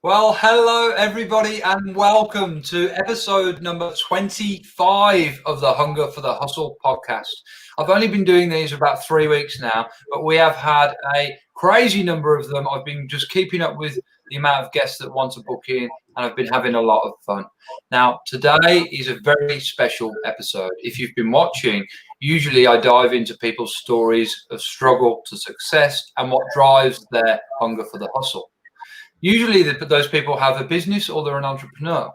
Well, hello everybody and welcome to episode number 25 of the Hunger for the Hustle podcast. I've only been doing these about 3 weeks now, but we have had a crazy number of them. I've been just keeping up with the amount of guests that want to book in, and I've been having a lot of fun. Now, today is a very special episode. If you've been watching, usually I dive into people's stories of struggle to success and what drives their hunger for the hustle. Usually those people have a business or they're an entrepreneur.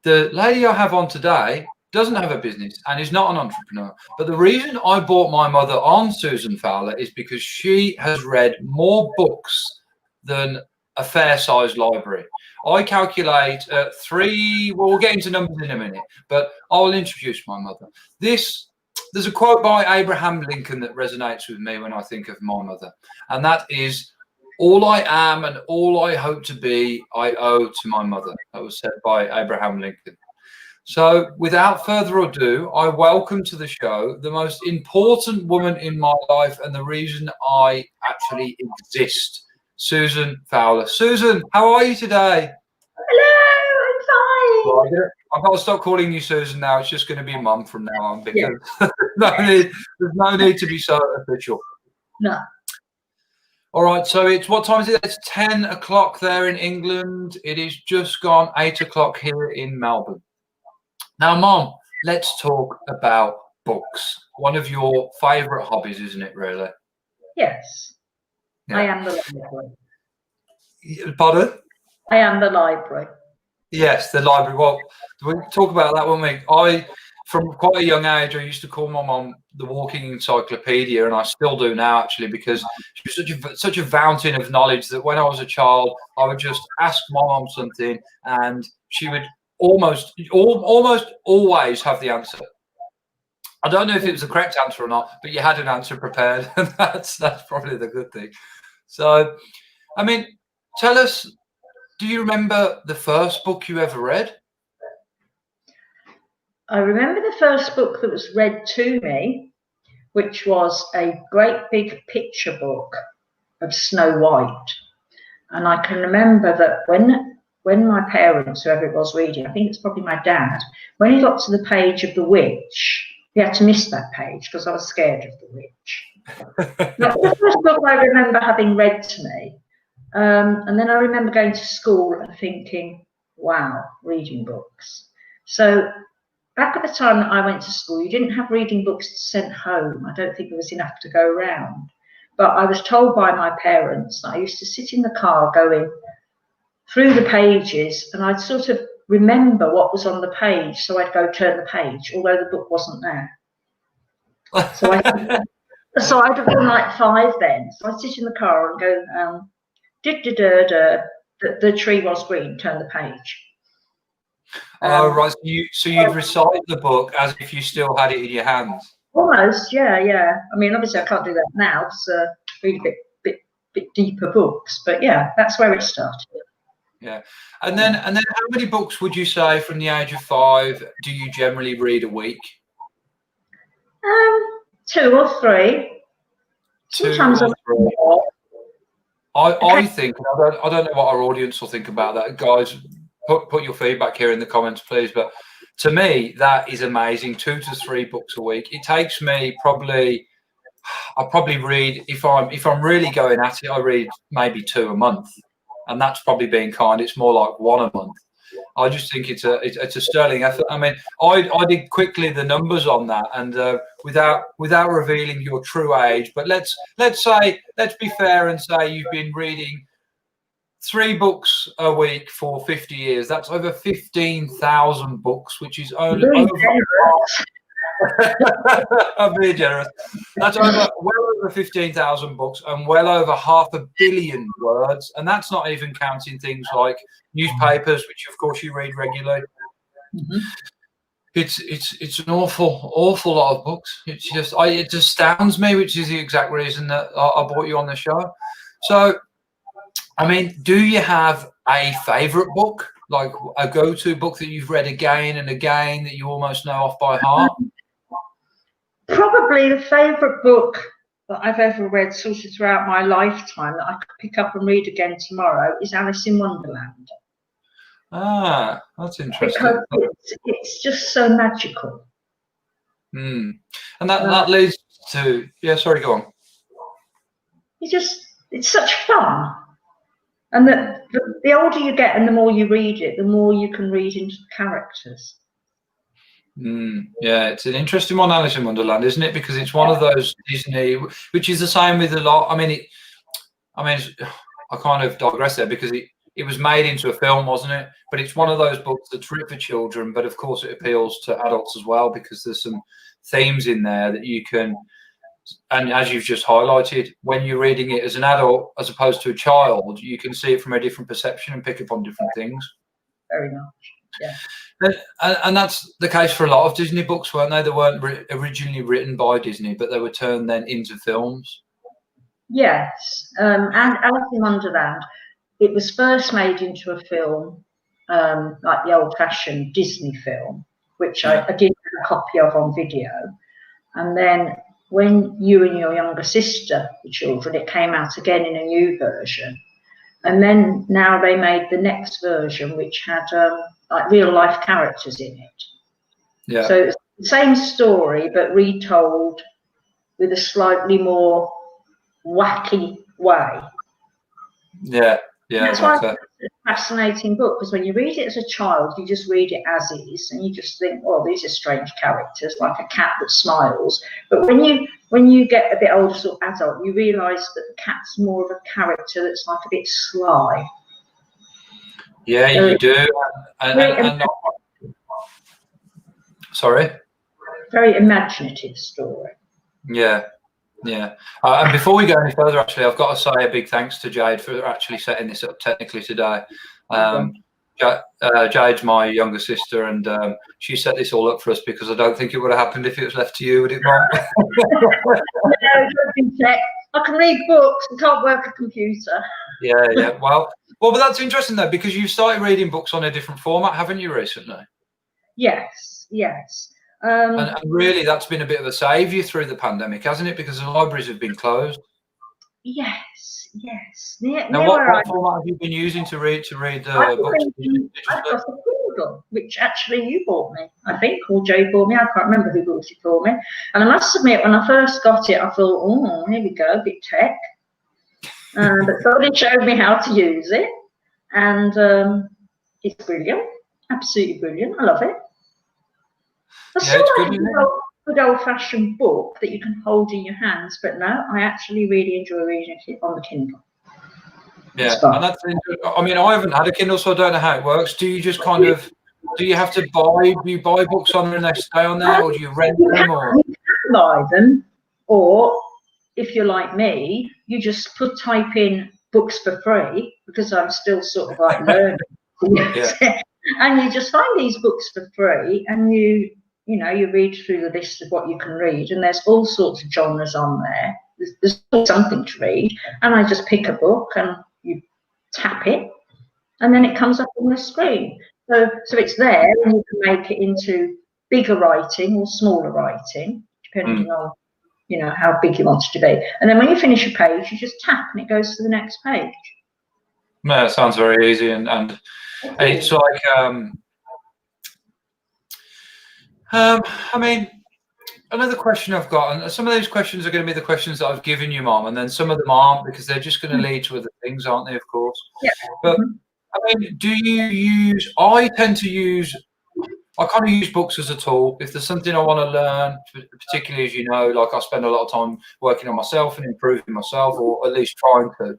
The lady I have on today doesn't have a business and is not an entrepreneur. But the reason I brought my mother on, Susan Fowler, is because she has read more books than a fair-sized library. I calculate we'll get into numbers in a minute, but I'll introduce my mother. There's a quote by Abraham Lincoln that resonates with me when I think of my mother, and that is, "All I am and all I hope to be, I owe to my mother." That was said by Abraham Lincoln. So without further ado, I welcome to the show the most important woman in my life and the reason I actually exist, Susan Fowler. Susan, how are you today? Hello, I'm fine. I've got to stop calling you Susan now. It's just going to be Mum from now on because there's no need to be so official. No. All right, so what time is it? It's 10 o'clock there in England. It is just gone 8 o'clock here in Melbourne. Now, Mom, let's talk about books. One of your favourite hobbies, isn't it, really? Yes. Yeah. I am the library. Pardon? I am the library. Yes, the library. Well, we talk about that, won't we? From quite a young age, I used to call my mum the walking encyclopedia, and I still do now, actually, because she was such a fountain of knowledge that when I was a child, I would just ask my mum something, and she would almost always have the answer. I don't know if it was the correct answer or not, but you had an answer prepared, and that's probably the good thing. So, I mean, tell us, do you remember the first book you ever read? I remember the first book that was read to me, which was a great big picture book of Snow White. And I can remember that when my parents, whoever it was reading, I think it's probably my dad, when he got to the page of the witch, he had to miss that page because I was scared of the witch. That was the first book I remember having read to me. And then I remember going to school and thinking, wow, reading books. So back at the time that I went to school, you didn't have reading books sent home. I don't think there was enough to go around. But I was told by my parents that I used to sit in the car going through the pages, and I'd sort of remember what was on the page, so I'd go turn the page, although the book wasn't there. So I'd have been like 5 then. So I'd sit in the car and go, the tree was green, turn the page. Oh, right. So you'd recite the book as if you still had it in your hands. Almost, yeah. I mean, obviously, I can't do that now. It's read a bit deeper books, but yeah, that's where it started. Yeah, and then how many books would you say from the age of 5 do you generally read a week? 2 or 3. Sometimes 2 or 3. more. I think I don't know what our audience will think about that, guys. Put your feedback here in the comments, please. But to me, that is amazing. 2 to 3 books a week. It takes me I probably read, if I'm really going at it, I read maybe 2 a month, and that's probably being kind. It's more like 1 a month. I just think it's a sterling effort. I mean, I did quickly the numbers on that, and without revealing your true age, but let's be fair and say you've been reading 3 books a week for 50 years. That's over 15,000 books, which is only I'm being generous. That's well over 15,000 books and well over 500 million words. And that's not even counting things like newspapers, which of course you read regularly. Mm-hmm. It's an awful lot of books. It astounds me, which is the exact reason that I brought you on the show. So, I mean, do you have a favourite book, like a go-to book that you've read again and again that you almost know off by heart? Probably the favourite book that I've ever read sort of throughout my lifetime that I could pick up and read again tomorrow is Alice in Wonderland. Ah, that's interesting. Because it's just so magical. And that leads to, yeah, sorry, go on. It's such fun. And the older you get and the more you read it, the more you can read into the characters. Yeah, it's an interesting one, Alice in Wonderland, isn't it? Because it's one of those Disney, which is the same with a lot. I kind of digress there because it was made into a film, wasn't it? But it's one of those books that's written for children, but of course it appeals to adults as well because there's some themes in there that you can, and as you've just highlighted, when you're reading it as an adult as opposed to a child, you can see it from a different perception and pick up on different things. Very much, yeah. And that's the case for a lot of Disney books, weren't they? They weren't originally written by Disney, but they were turned then into films. Yes, and Alice in Wonderland, it was first made into a film, like the old-fashioned Disney film, which I did have a copy of on video. And then when you and your younger sister were children, it came out again in a new version. And then now they made the next version, which had like real-life characters in it. Yeah. So it's the same story, but retold with a slightly more wacky way. Yeah. That's why it's a fascinating book, because when you read it as a child, you just read it as is, and you just think, "Oh, these are strange characters, like a cat that smiles." But when you get a bit older, sort of adult, you realise that the cat's more of a character that's like a bit sly. Yeah, you do. Sorry. Very imaginative story. Yeah. And before we go any further, actually, I've got to say a big thanks to Jade for actually setting this up technically today. Jade's my younger sister, and she set this all up for us because I don't think it would have happened if it was left to you, would it, Mum? No, I can read books and can't work a computer. Yeah. Well, but that's interesting though, because you've started reading books on a different format, haven't you, recently? Yes. And really, that's been a bit of a saviour through the pandemic, hasn't it? Because the libraries have been closed. Yes. Now, what format have you been using to read books? I've got a Kindle, which actually you bought me, I think, or Joe bought me. I can't remember who bought it for me. And I must admit, when I first got it, I thought, "Oh, here we go, a bit tech." But somebody showed me how to use it, and it's brilliant, absolutely brilliant. I love it. I still like a good old-fashioned book that you can hold in your hands, but no, I actually really enjoy reading it on the Kindle. Yeah, and that's. I mean, I haven't had a Kindle, so I don't know how it works. Do you just kind of? Do you have to buy? Do you buy books on there and they stay on there, or do you rent them? Or you can buy them, or if you're like me, you just type in books for free, because I'm still sort of like learning. And you just find these books for free, and you read through the list of what you can read, and there's all sorts of genres on there. There's something to read, and I just pick a book and you tap it, and then it comes up on the screen. So it's there, and you can make it into bigger writing or smaller writing, depending on how big you want it to be. And then when you finish a page, you just tap, and it goes to the next page. No, it sounds very easy, and it's like I mean, another question I've got, and some of those questions are going to be the questions that I've given you, Mum, and then some of them aren't, because they're just going to lead to other things, aren't they, of course? Yeah. But, I mean, I tend to use books as a tool. If there's something I want to learn, particularly, as you know, like I spend a lot of time working on myself and improving myself, or at least trying to.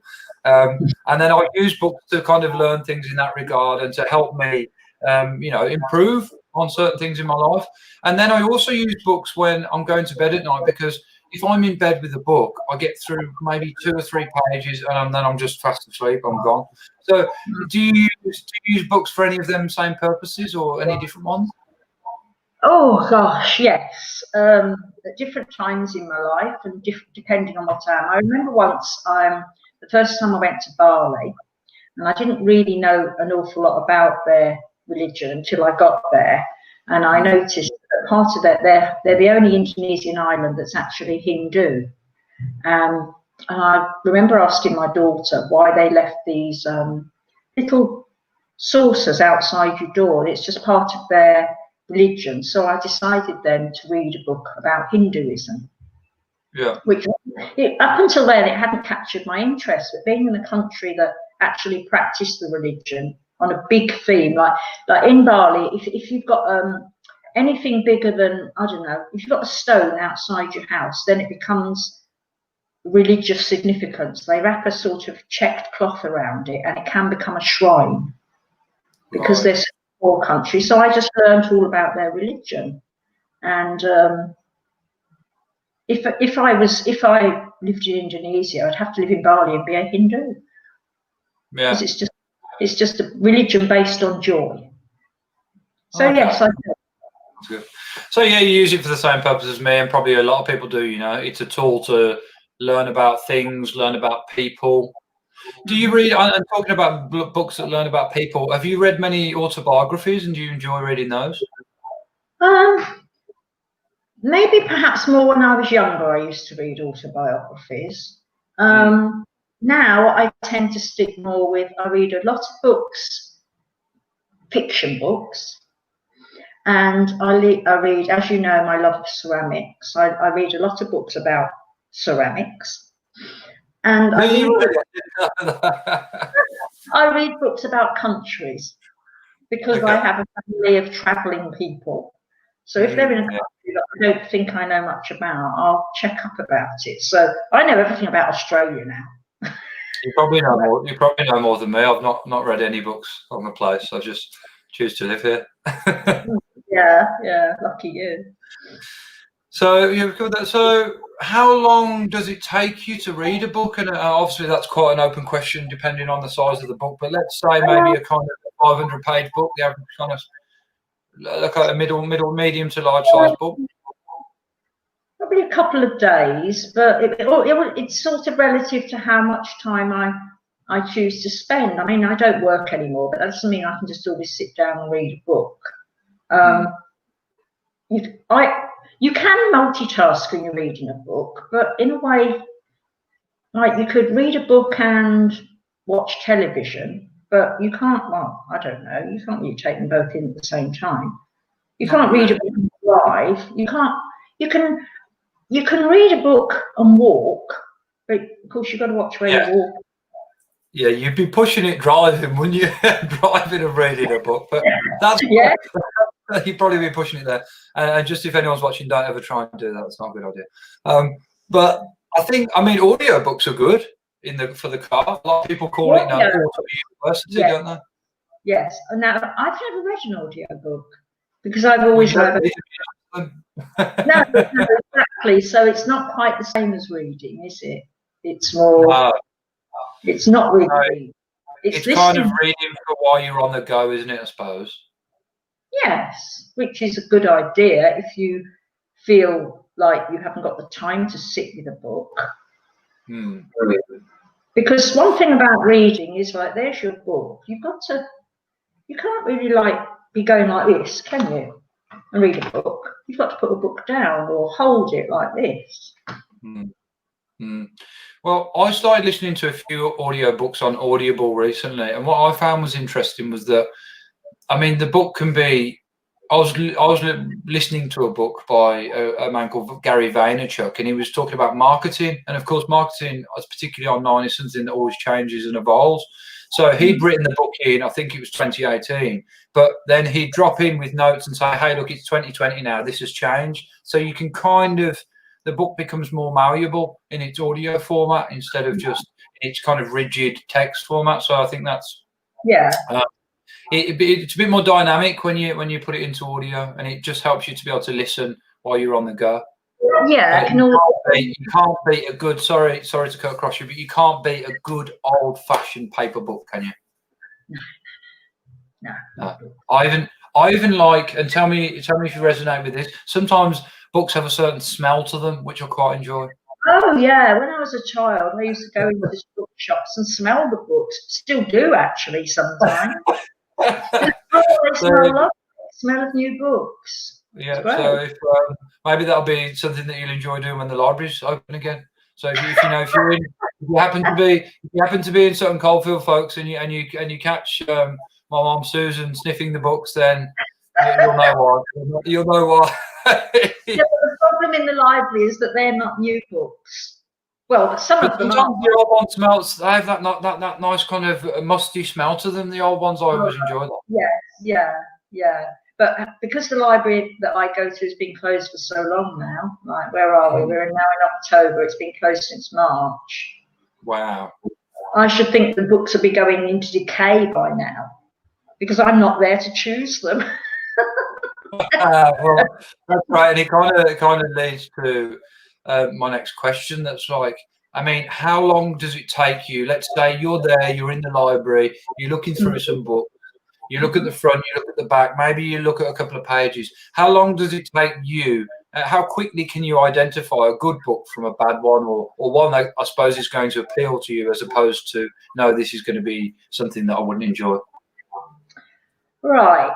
And then I use books to kind of learn things in that regard and to help me, improve on certain things in my life. And then I also use books when I'm going to bed at night, because if I'm in bed with a book, I get through maybe 2 or 3 pages, and then I'm just fast asleep. I'm gone. So, do you use books for any of them same purposes, or any different ones? Oh gosh, yes. At different times in my life, and depending on what time. I remember once, the first time I went to Bali, and I didn't really know an awful lot about their religion until I got there, and I noticed that part of that they're the only Indonesian island that's actually Hindu, And I remember asking my daughter why they left these little saucers outside your door. It's just part of their religion. So I decided then to read a book about Hinduism. Yeah. Which up until then it hadn't captured my interest, but being in a country that actually practiced the religion on a big theme, like in Bali, if you've got anything bigger than, I don't know, if you've got a stone outside your house, then it becomes religious significance. They wrap a sort of checked cloth around it, and it can become a shrine because Right. they're such a poor country. So I just learned all about their religion, and if I lived in Indonesia, I'd have to live in Bali and be a Hindu. Yeah. Because it's just a religion based on joy. So Okay. yes, I do. That's good. So yeah, you use it for the same purpose as me, and probably a lot of people do. You know, it's a tool to learn about things, learn about people. Do you read? And talking about books that learn about people, have you read many autobiographies, and do you enjoy reading those? Maybe perhaps more when I was younger. I used to read autobiographies. Now I tend to stick more with. I read a lot of books, fiction books. And I read, as you know, my love of ceramics. I read a lot of books about ceramics. And I read books about countries because I have a family of travelling people. So if they're in a country that I don't think I know much about, I'll check up about it. So I know everything about Australia now. You probably know more. You probably know more than me. I've not read any books on the place. I just choose to live here. Yeah, lucky you. So you've covered that. So how long does it take you to read a book? And obviously that's quite an open question depending on the size of the book. But let's say maybe a kind of 500-page book, the average kind of like a medium to large size book. Probably a couple of days, but it's sort of relative to how much time I choose to spend. I mean, I don't work anymore, but that doesn't mean I can just always sit down and read a book. You can multitask when you're reading a book, but in a way, like you could read a book and watch television, but you can't. Well, I don't know. You can't really take them both in at the same time. You can't read a book and drive. You can read a book and walk, but of course you've got to watch where you walk. Yeah, you'd be pushing it driving, wouldn't you? Driving and reading a book, but that's you'd probably be pushing it there. And just if anyone's watching, don't ever try and do that. It's not a good idea. But I mean, audio books are good for the car. A lot of people call it now audio university, don't they? Yes. Now I've never read an audio book because I've always read. No, exactly. So it's not quite the same as reading, is it? It's more. It's not really reading. It's kind of reading for while you're on the go, isn't it? I suppose. Yes, which is a good idea if you feel like you haven't got the time to sit with a book. Because one thing about reading is like, there's your book. You can't really be going like this, can you? And read a book. You've got to put a book down or hold it like this. Well, I started listening to a few audio books on Audible recently, and what I found was interesting was that, I mean, the book can be. I was listening to a book by a man called Gary Vaynerchuk, and he was talking about marketing, and of course, marketing, particularly online, is something that always changes and evolves. So he'd written the book in, I think it was 2018, but then he'd drop in with notes and say, "Hey, look, it's 2020 now. This has changed." So you can the book becomes more malleable in its audio format instead of just its kind of rigid text format. So I think that's it's a bit more dynamic when you put it into audio, and it just helps you to be able to listen while you're on the go. Yeah, you can't beat a good. Sorry to cut across you, but you can't beat a good old-fashioned paper book, can you? No. I even like, and tell me if you resonate with this. Sometimes books have a certain smell to them, which I quite enjoy. Oh yeah, when I was a child, I used to go into bookshops and smell the books. Still do actually sometimes. Smell of new books. Yeah, so if, maybe that'll be something that you'll enjoy doing when the library's open again. So if you happen to be in Sutton Coldfield, folks, and you catch my Mum Susan sniffing the books, then you'll know why. You'll know why. Yeah, but the problem in the library is that they're not new books. Well, but some of them are. Sometimes the old ones smells. They have that nice kind of musty smell to them. The old ones, I always enjoy that. Yeah. But because the library that I go to has been closed for so long now, like where are we? We're now in October. It's been closed since March. Wow. I should think the books will be going into decay by now, because I'm not there to choose them. Well, that's right, and it kind of leads to my next question. That's like, I mean, how long does it take you? Let's say you're there, you're in the library, you're looking through some books. You look at the front, you look at the back, maybe you look at a couple of pages. How long does it take you? How quickly can you identify a good book from a bad one, or one that I suppose is going to appeal to you, as opposed to, no, this is going to be something that I wouldn't enjoy? Right.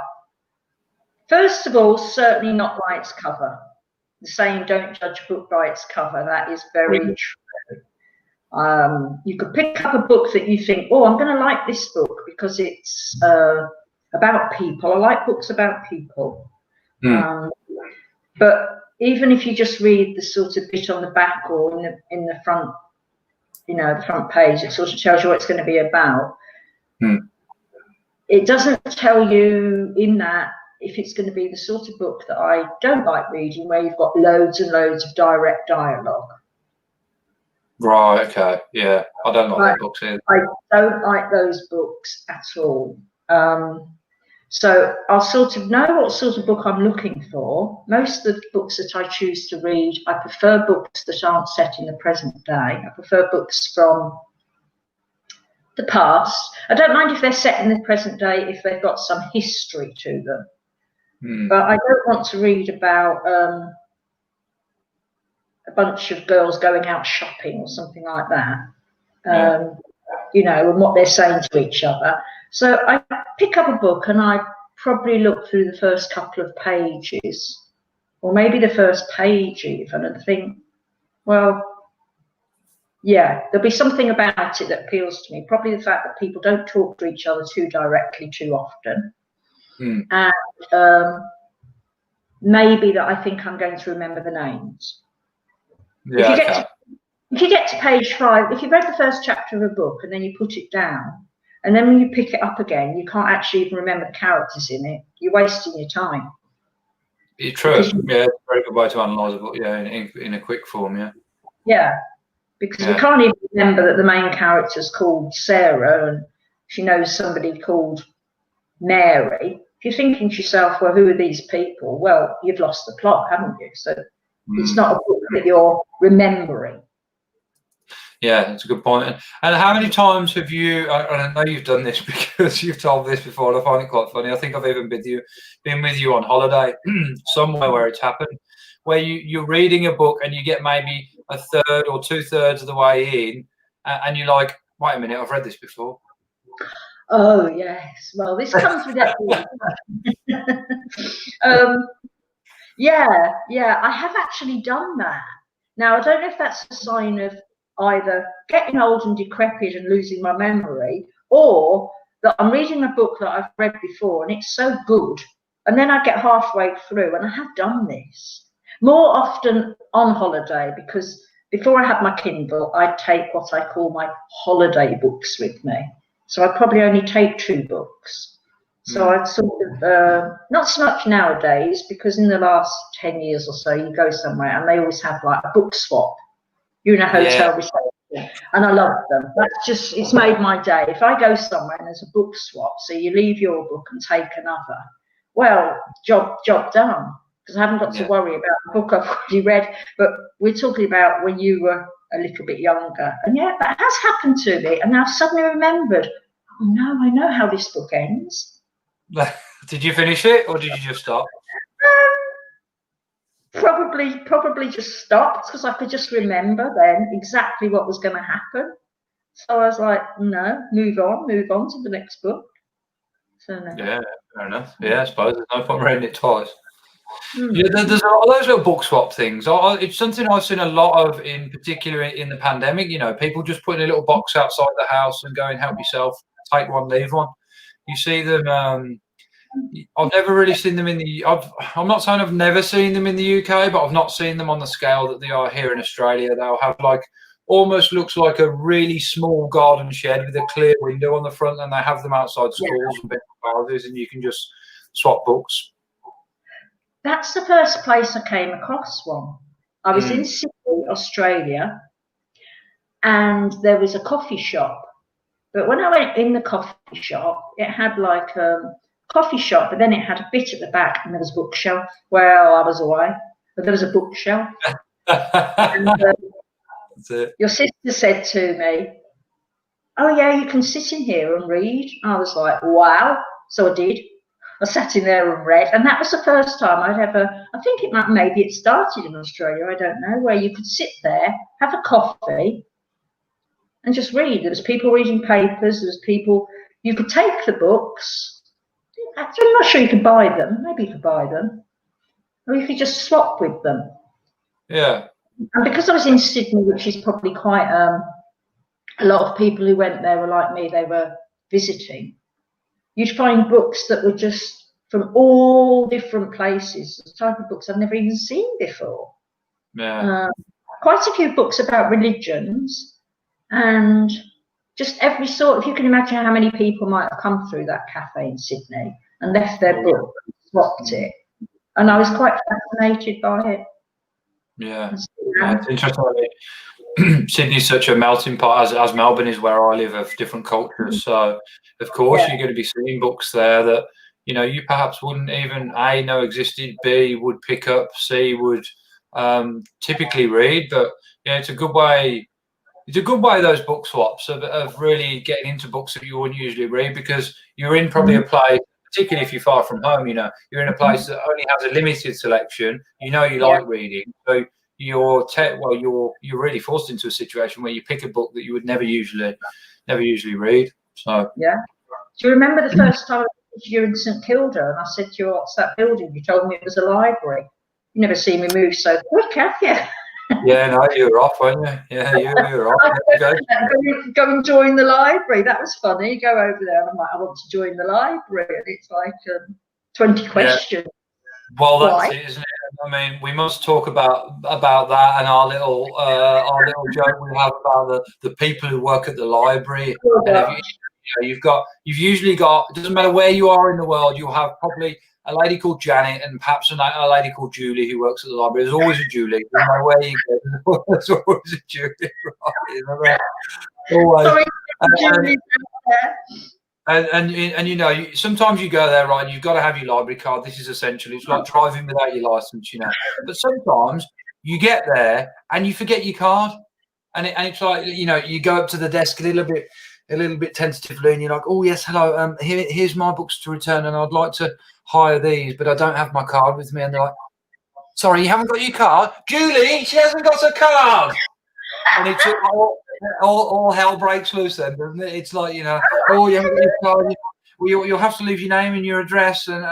First of all, certainly not by its cover. The saying, don't judge a book by its cover, that is very true. You could pick up a book that you think, oh, I'm going to like this book because it's about people. I like books about people. But even if you just read the sort of bit on the back or in the front, the front page, it sort of tells you what it's going to be about. It doesn't tell you in that if it's going to be the sort of book that I don't like reading, where you've got loads and loads of direct dialogue. Right, okay, yeah. I don't like those books either. I don't like those books at all. So I'll sort of know what sort of book I'm looking for. Most of the books that I choose to read, I prefer books that aren't set in the present day. I prefer books from the past. I don't mind if they're set in the present day if they've got some history to them. But I don't want to read about a bunch of girls going out shopping or something like that, and what they're saying to each other. So I pick up a book and I probably look through the first couple of pages, or maybe the first page even, and think, well, yeah, there'll be something about it that appeals to me. Probably the fact that people don't talk to each other too directly too often. And maybe that I think I'm going to remember the names. Yeah, if you get to page 5, if you've read the first chapter of a book and then you put it down, and then when you pick it up again, you can't actually even remember the characters in it, you're wasting your time. It's true. It's a very good way to analyse a book, in a quick form, Yeah, because we can't even remember that the main character's called Sarah and she knows somebody called Mary. If you're thinking to yourself, well, who are these people? Well, you've lost the plot, haven't you? So it's not a book that you're remembering. Yeah, that's a good point. And how many times have you, I know you've done this because you've told me this before, and I find it quite funny. I think I've even been with you on holiday somewhere where it's happened, where you're reading a book and you get maybe a third or 2/3 of the way in, and you're like, wait a minute, I've read this before. Oh, yes. Well, this comes with everyone. Yeah, I have actually done that. Now, I don't know if that's a sign of either getting old and decrepit and losing my memory, or that I'm reading a book that I've read before and it's so good, and then I get halfway through, and I have done this more often on holiday, because before I had my Kindle, I'd take what I call my holiday books with me. So I probably only take 2 books. So I'd sort of, not so much nowadays, because in the last 10 years or so, you go somewhere and they always have like a book swap. You're in a hotel reception, and I love them. That's just, it's made my day. If I go somewhere and there's a book swap, so you leave your book and take another, well, job done, because I haven't got to worry about the book I've already read. But we're talking about when you were a little bit younger, and yeah, that has happened to me, and I've suddenly remembered, oh no, I know how this book ends. Did you finish it, or did you just stop? Probably just stopped, because I could just remember then exactly what was going to happen. So I was like, no, move on to the next book. So no. Yeah, fair enough. Yeah, I suppose there's no point reading it twice. Yeah, there's a lot of those little book swap things. It's something I've seen a lot of, in particular in the pandemic. You know, people just putting a little box outside the house and going, help yourself, take one, leave one. You see them. I've never really seen them in the. I'm not saying I've never seen them in the UK, but I've not seen them on the scale that they are here in Australia. They'll have like almost looks like a really small garden shed with a clear window on the front, and they have them outside schools and big houses, and you can just swap books. That's the first place I came across one. I was in Sydney, Australia, and there was a coffee shop. But when I went in the coffee shop, it had like a coffee shop, but then it had a bit at the back, and there was a bookshelf. Well, I was away, but there was a bookshelf. And, That's it. your sister said to me, "Oh yeah, you can sit in here and read." I was like, "Wow!" So I did. I sat in there and read, and that was the first time I'd ever. I think maybe it started in Australia. I don't know, where you could sit there, have a coffee, and just read. There was people reading papers. There was people. You could take the books. I'm not sure you could buy them. Maybe you could buy them, or you could just swap with them. Yeah. And because I was in Sydney, which is probably quite a lot of people who went there were like me. They were visiting. You'd find books that were just from all different places. The type of books I've never even seen before. Yeah. Quite a few books about religions, and just every sort. If you can imagine how many people might have come through that cafe in Sydney and left their book, swapped it, and I was quite fascinated by it. Yeah, it's interesting. Sydney's such a melting pot, as Melbourne is, where I live, of different cultures. So, of course, you're going to be seeing books there that you perhaps wouldn't even know existed. B would pick up. C would typically read. But it's a good way. It's a good way, those book swaps, of really getting into books that you wouldn't usually read, because you're in probably a place, particularly if you're far from home, you're in a place that only has a limited selection. You like reading, so you're really forced into a situation where you pick a book that you would never usually read. So do you remember the first time I was you in St Kilda and I said to you, "What's that building?" You told me it was a library. You never seen me move so quick, have you? Yeah, no, you were off, weren't you? Yeah, you were off. Go and join the library. That was funny. You go over there and I'm like, "I want to join the library," and it's like 20 questions. Well, that's it, isn't it? I mean, we must talk about that and our little joke we have about the people who work at the library. And you've usually got, it doesn't matter where you are in the world, you'll have probably a lady called Janet and perhaps a lady called Julie who works at the library. There's always a Julie. No matter where you go, there's always a Julie. Right? Always. And sometimes you go there, right, and you've got to have your library card. This is essential. It's like driving without your license, But sometimes you get there and you forget your card, and it's like you go up to the desk a little bit tentatively, and you're like, "Oh yes, hello. Here's my books to return, and I'd like to hire these, but I don't have my card with me." And they're like, "Sorry, you haven't got your card, Julie. She hasn't got her card." And it's all hell breaks loose then, doesn't it? It's like, "Oh, you haven't got your card. You'll have to leave your name and your address and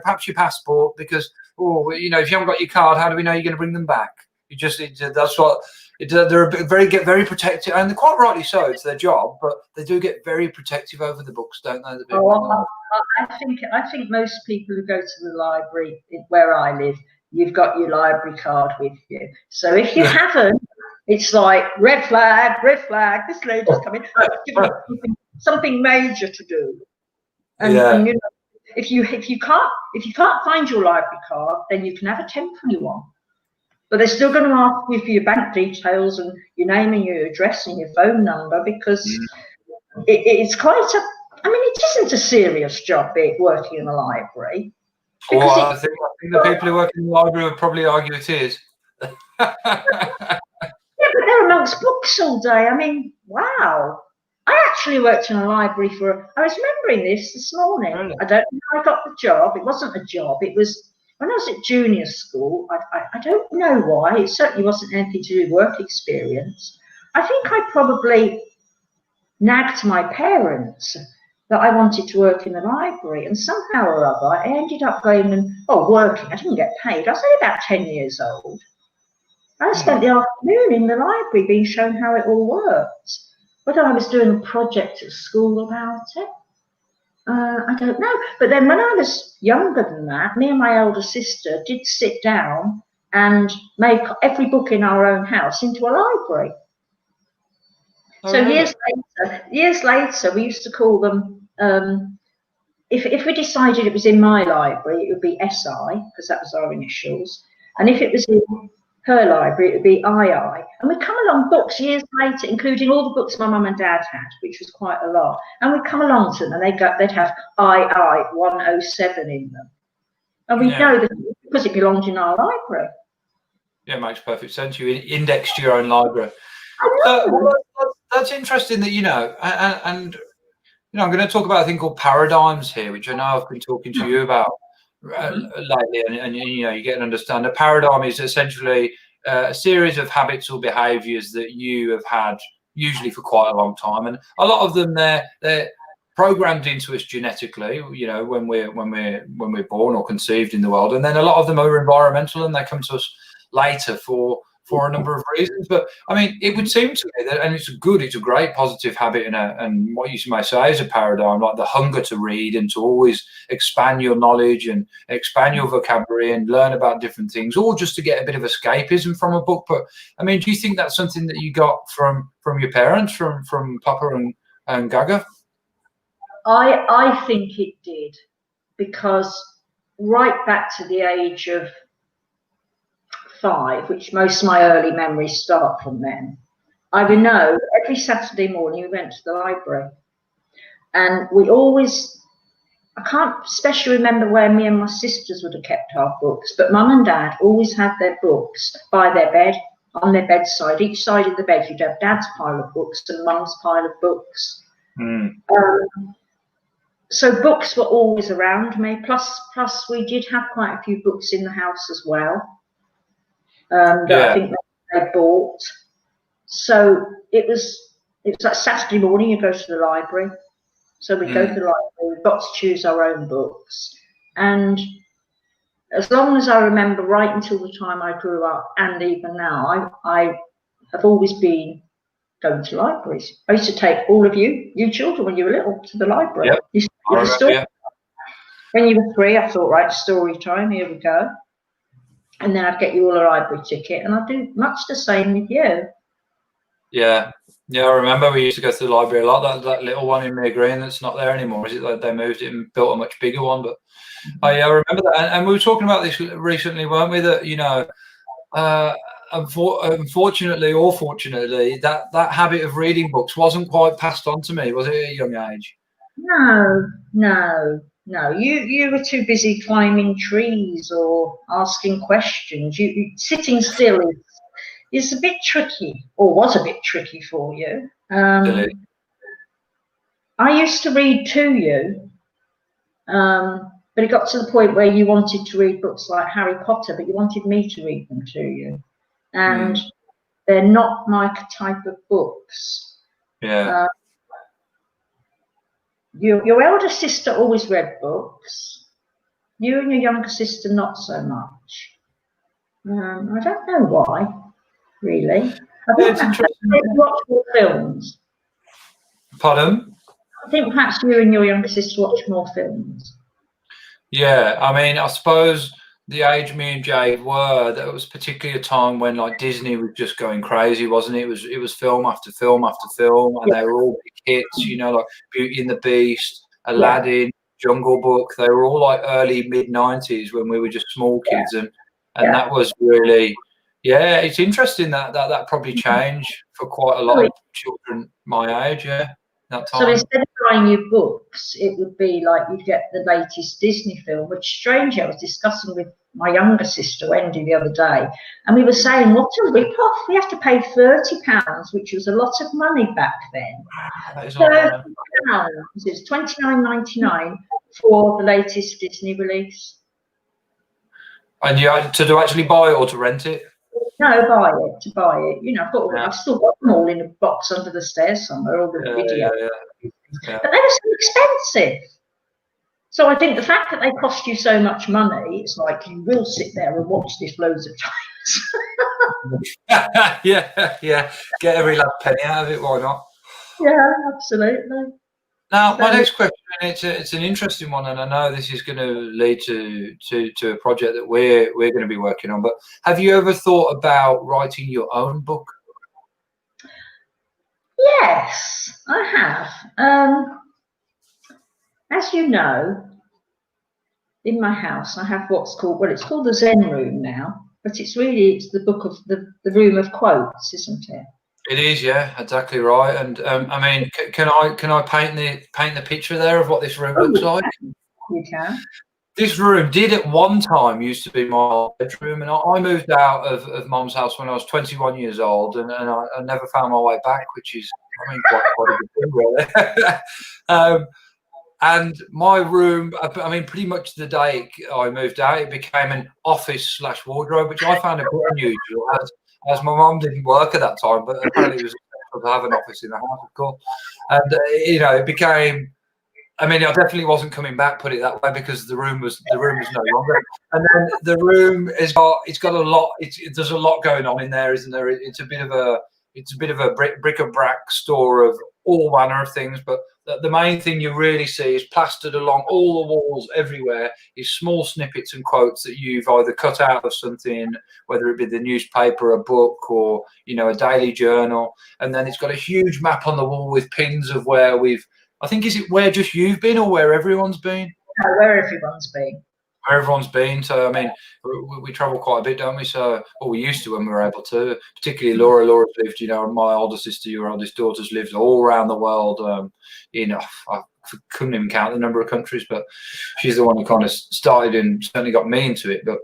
perhaps your passport, because if you haven't got your card, how do we know you're going to bring them back?" That's what they're very protective, and they're quite rightly so. It's their job, but they do get very protective over the books, don't they? I think most people who go to the library where I live, you've got your library card with you. So if you haven't, it's like red flag. This lady's coming. Something major to do. And if you can't find your library card, then you can have a temporary one. But they're still going to ask you for your bank details and your name and your address and your phone number, because it's quite it isn't a serious job working in a library. Well, I think the people who work in the library would probably argue it is. Yeah, but they're amongst books all day. I mean, wow. I actually worked in a library I was remembering this morning. Really? I don't know how I got the job. It wasn't a job. It was when I was at junior school. I don't know why. It certainly wasn't anything to do with work experience. I think I probably nagged my parents that I wanted to work in the library, and somehow or other I ended up going and working. I didn't get paid. I was only about 10 years old. I spent the afternoon in the library being shown how it all worked. Whether I was doing a project at school about it, I don't know. But then when I was younger than that, me and my elder sister did sit down and make every book in our own house into a library. So really? years later, we used to call them, if we decided it was in my library, it would be SI, because that was our initials. And if it was in her library, it would be II. And we'd come along books years later, including all the books my mum and dad had, which was quite a lot. And we'd come along to them and they'd have II 107 in them. And we know that because it belonged in our library. Yeah, it makes perfect sense. You indexed your own library. That's interesting that, and I'm going to talk about a thing called paradigms here, which I know I've been talking to you about lately, and you get an understanding. A paradigm is essentially a series of habits or behaviours that you have had usually for quite a long time, and a lot of them they're programmed into us genetically, when we're born or conceived in the world, and then a lot of them are environmental and they come to us later for a number of reasons. But I mean, it would seem to me that, and it's a great positive habit, and what you may say is a paradigm, like the hunger to read and to always expand your knowledge and expand your vocabulary and learn about different things, or just to get a bit of escapism from a book. But I mean, do you think that's something that you got from your parents, from Papa and Gaga? I think it did, because right back to the age of 5, which most of my early memories start from then, I would know every Saturday morning we went to the library, and we always, I can't especially remember where me and my sisters would have kept our books, but Mum and Dad always had their books by their bed, on their bedside. Each side of the bed you'd have Dad's pile of books and Mum's pile of books. So books were always around me, plus we did have quite a few books in the house as well. That I think they bought. So it was like Saturday morning you go to the library. So we go to the library, we've got to choose our own books. And as long as I remember, right until the time I grew up, and even now, I have always been going to libraries. I used to take all of you children when you were little, to the library. Yep. You a story. When you were 3, I thought, right, story time, here we go. And then I'd get you all a library ticket, and I'd do much the same with you. Yeah, I remember we used to go to the library a lot. That little one in Mere Green that's not there anymore. Is it like they moved it and built a much bigger one? But I remember that, and we were talking about this recently, weren't we? That unfortunately or fortunately, that habit of reading books wasn't quite passed on to me, was it, at a young age? No. You were too busy climbing trees or asking questions. You sitting still is a bit tricky, or was a bit tricky for you. I used to read to you, but it got to the point where you wanted to read books like Harry Potter, but you wanted me to read them to you, and they're not my type of books. Yeah. Your elder sister always read books. You and your younger sister not so much. I don't know why, really. I think perhaps they watch more films. Pardon? I think perhaps you and your younger sister watch more films. Yeah, I mean, I suppose the age me and Jade were, that was particularly a time when like Disney was just going crazy, wasn't it? It was film after film after film, and they were all big hits, like Beauty and the Beast, Aladdin, Jungle Book. They were all like early mid-90s when we were just small kids, and that was really, it's interesting that probably changed for quite a lot of children my age, that time. So instead of buying you books, it would be like you'd get the latest Disney film, which strangely I was discussing with my younger sister Wendy the other day, and we were saying, what a rip-off. We have to pay £30, which was a lot of money back then. £30. It's $29.99 for the latest Disney release. And you had to actually buy it or to rent it? No, to buy it. I've still got them all in a box under the stairs somewhere, all the video. Yeah. But they were so expensive. So I think the fact that they cost you so much money, it's like you will sit there and watch this loads of Yeah, yeah. Get every last penny out of it. Why not? times. Yeah, absolutely. Now, my So, next question, it's an interesting one, and I know this is going to lead to a project that we're going to be working on. But have you ever thought about writing your own book? yes, I have. As you know, in my house, I have what's called, well, it's called the Zen room now, but it's the book of the room of quotes, isn't it? It is, yeah, exactly right. And I mean, can I paint the picture there of what this room looks like? You can. This room did at one time used to be my bedroom, and I moved out of Mum's house when I was 21 years old, and I never found my way back, which is, I mean, quite a good thing, really. And my room, I mean, pretty much the day I moved out, it became an office / wardrobe, which I found a bit unusual, as my mum didn't work at that time, but apparently it was essential to have an office in the house, of course. And it became. I mean, I definitely wasn't coming back. Put it that way, because the room was no longer. And then the room it's got a lot. There's a lot going on in there, isn't there? It's a bit of a bric-a-brac store of all manner of things. But the main thing you really see is plastered along all the walls everywhere is small snippets and quotes that you've either cut out of something, whether it be the newspaper, a book, or a daily journal. And then it's got a huge map on the wall with pins of where we've. I think, is it where just you've been or where everyone's been? No, where everyone's been. Where everyone's been. So, I mean, we travel quite a bit, don't we? So, well, we used to when we were able to. Particularly Laura's lived, my older sister, your oldest daughter's lived all around the world. I couldn't even count the number of countries, but she's the one who kind of started and certainly got me into it. But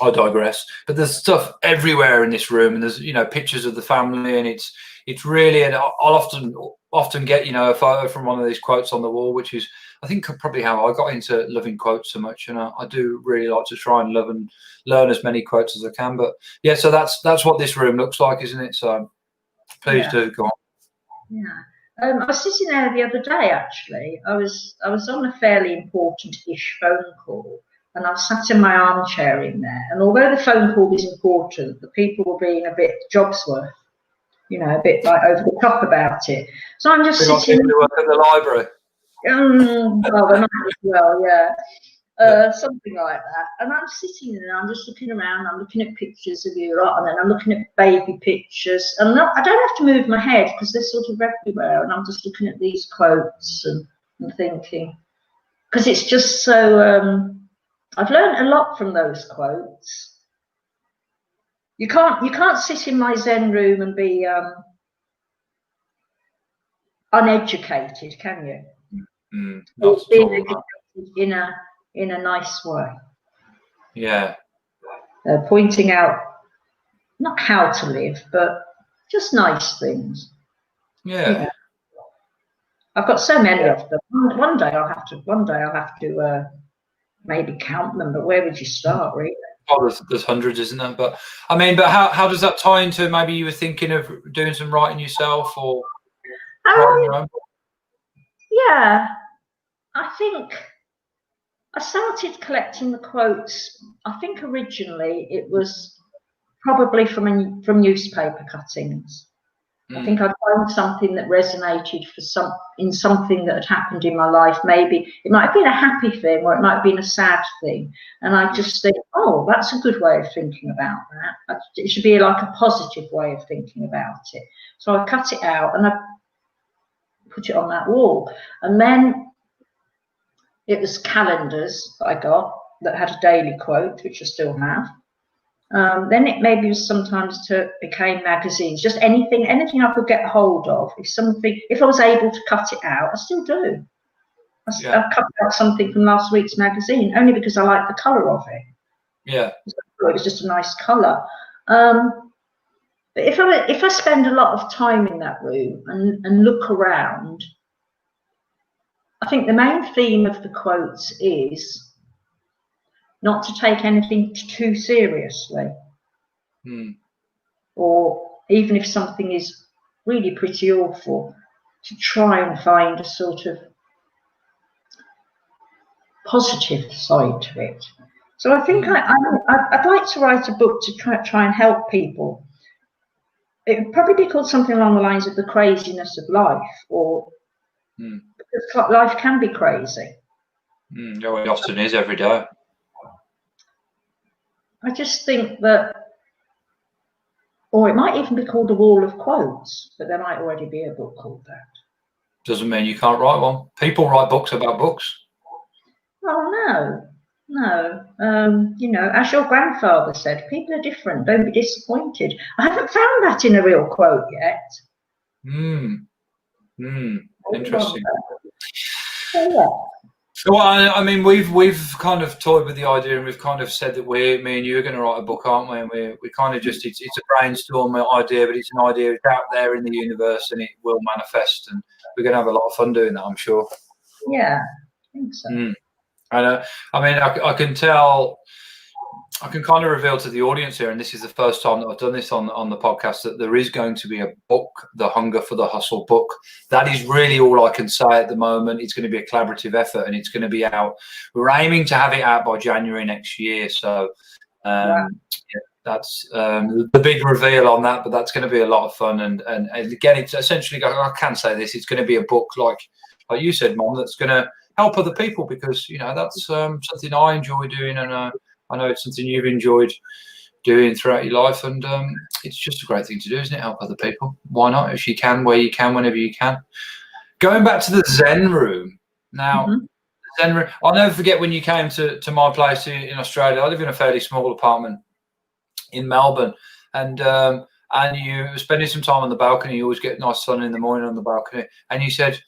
I digress. But there's stuff everywhere in this room, and there's pictures of the family, and it's really. And I'll often get a photo from one of these quotes on the wall, which is I think probably how I got into loving quotes so much. And I do really like to try and love and learn as many quotes as I can. But yeah, so that's what this room looks like, isn't it? So please do go on. Yeah. I was sitting there the other day. Actually, I was on a fairly important-ish phone call. And I sat in my armchair in there. And although the phone call was important, the people were being a bit Jobsworth, a bit like over the top about it. So I'm just sitting. People who work at the library. Well, they might as well, yeah. Something like that. And I'm sitting there, I'm just looking around, I'm looking at pictures of you lot, and then I'm looking at baby pictures. And I don't have to move my head because they're sort of everywhere. And I'm just looking at these quotes and thinking, because it's just so. I've learned a lot from those quotes. You can't sit in my Zen room and be uneducated, can you? Not Being educated in a nice way. Yeah. Pointing out not how to live, but just nice things. Yeah. I've got so many of them. One day I'll have to maybe count them, but where would you start, really? Oh, there's hundreds, isn't there? But I mean, how does that tie into maybe you were thinking of doing some writing yourself or writing your own book? Yeah, I think I started collecting the quotes. I think originally it was probably from newspaper cuttings. I think I'd found something that resonated in something that had happened in my life. Maybe it might have been a happy thing or it might have been a sad thing. And I just think, oh, that's a good way of thinking about that. It should be like a positive way of thinking about it. So I cut it out and I put it on that wall. And then it was calendars that I got that had a daily quote, which I still have. Then it maybe sometimes became magazines, just anything I could get hold of. If I was able to cut it out, I still do. I cut out something from last week's magazine only because I like the colour of it. Yeah, it was just a nice colour. But if I spend a lot of time in that room and look around, I think the main theme of the quotes is not to take anything too seriously. Or even if something is really pretty awful, to try and find a sort of positive side to it. So I think I'd like to write a book to try and help people. It would probably be called something along the lines of the craziness of life, or because life can be crazy. It often is every day. I just think that, or it might even be called A Wall of Quotes, but there might already be a book called that. Doesn't mean you can't write one. People write books about books. Well, no. You know, as your grandfather said, people are different. Don't be disappointed. I haven't found that in a real quote yet. Interesting. So, yeah. So I mean, we've kind of toyed with the idea, and we've kind of said that me and you are going to write a book, aren't we? And we kind of just it's a brainstorm idea, but it's an idea that's out there in the universe, and it will manifest, and we're going to have a lot of fun doing that, I'm sure. Yeah, I think so. And I mean, I can tell. I can kind of reveal to the audience here, and this is the first time that I've done this on the podcast, that there is going to be a book, the Hunger for the Hustle book. That is really all I can say at the moment. It's going to be a collaborative effort, and it's going to be out. We're aiming to have it out by January next year. So yeah, that's the big reveal on that, but that's going to be a lot of fun. And again, it's essentially, I can say this, it's going to be a book like you said, Mum, that's going to help other people, because, you know, that's something I enjoy doing, and I know it's something you've enjoyed doing throughout your life, and it's just a great thing to do, isn't it? Help other people. Why not? If you can, where you can, whenever you can. Going back to the Zen room. Now, Zen room, I'll never forget when you came to my place in Australia. I live in a fairly small apartment in Melbourne, and you were spending some time on the balcony. You always get nice sun in the morning on the balcony. And you said,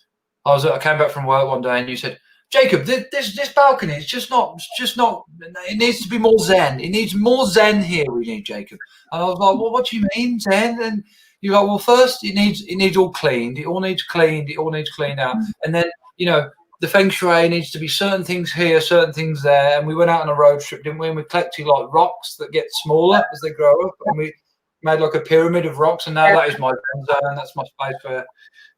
I came back from work one day, and you said, Jacob, this balcony, it's just not, it needs to be more Zen. It needs more Zen here, we need, Jacob. And I was like, well, what do you mean, Zen? And you're like, well, first, it needs all cleaned. It all needs cleaned. It all needs cleaned out. And then, you know, the feng shui needs to be certain things here, certain things there. And we went out on a road trip, didn't we? And we collected like rocks that get smaller as they grow up. And we made like a pyramid of rocks. And now that is my Zen zone. That's my space where,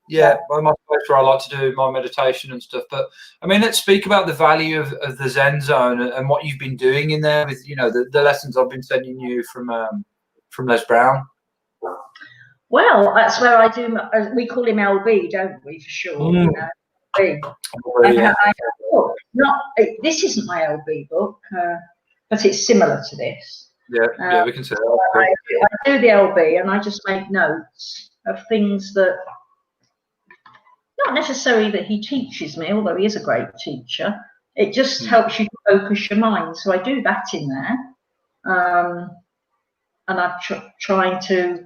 my place where I like to do my meditation and stuff. But I mean, let's speak about the value of the Zen zone and what you've been doing in there with, you know, the lessons I've been sending you from Les Brown. Well, that's where I do. We call him LB, don't we? For sure. You know, LB. This isn't my LB book, but it's similar to this. Yeah, we can say that. I do the LB, and I just make notes of things that, not necessarily that he teaches me, although he is a great teacher. It just helps you to focus your mind. So I do that in there. And I'm trying to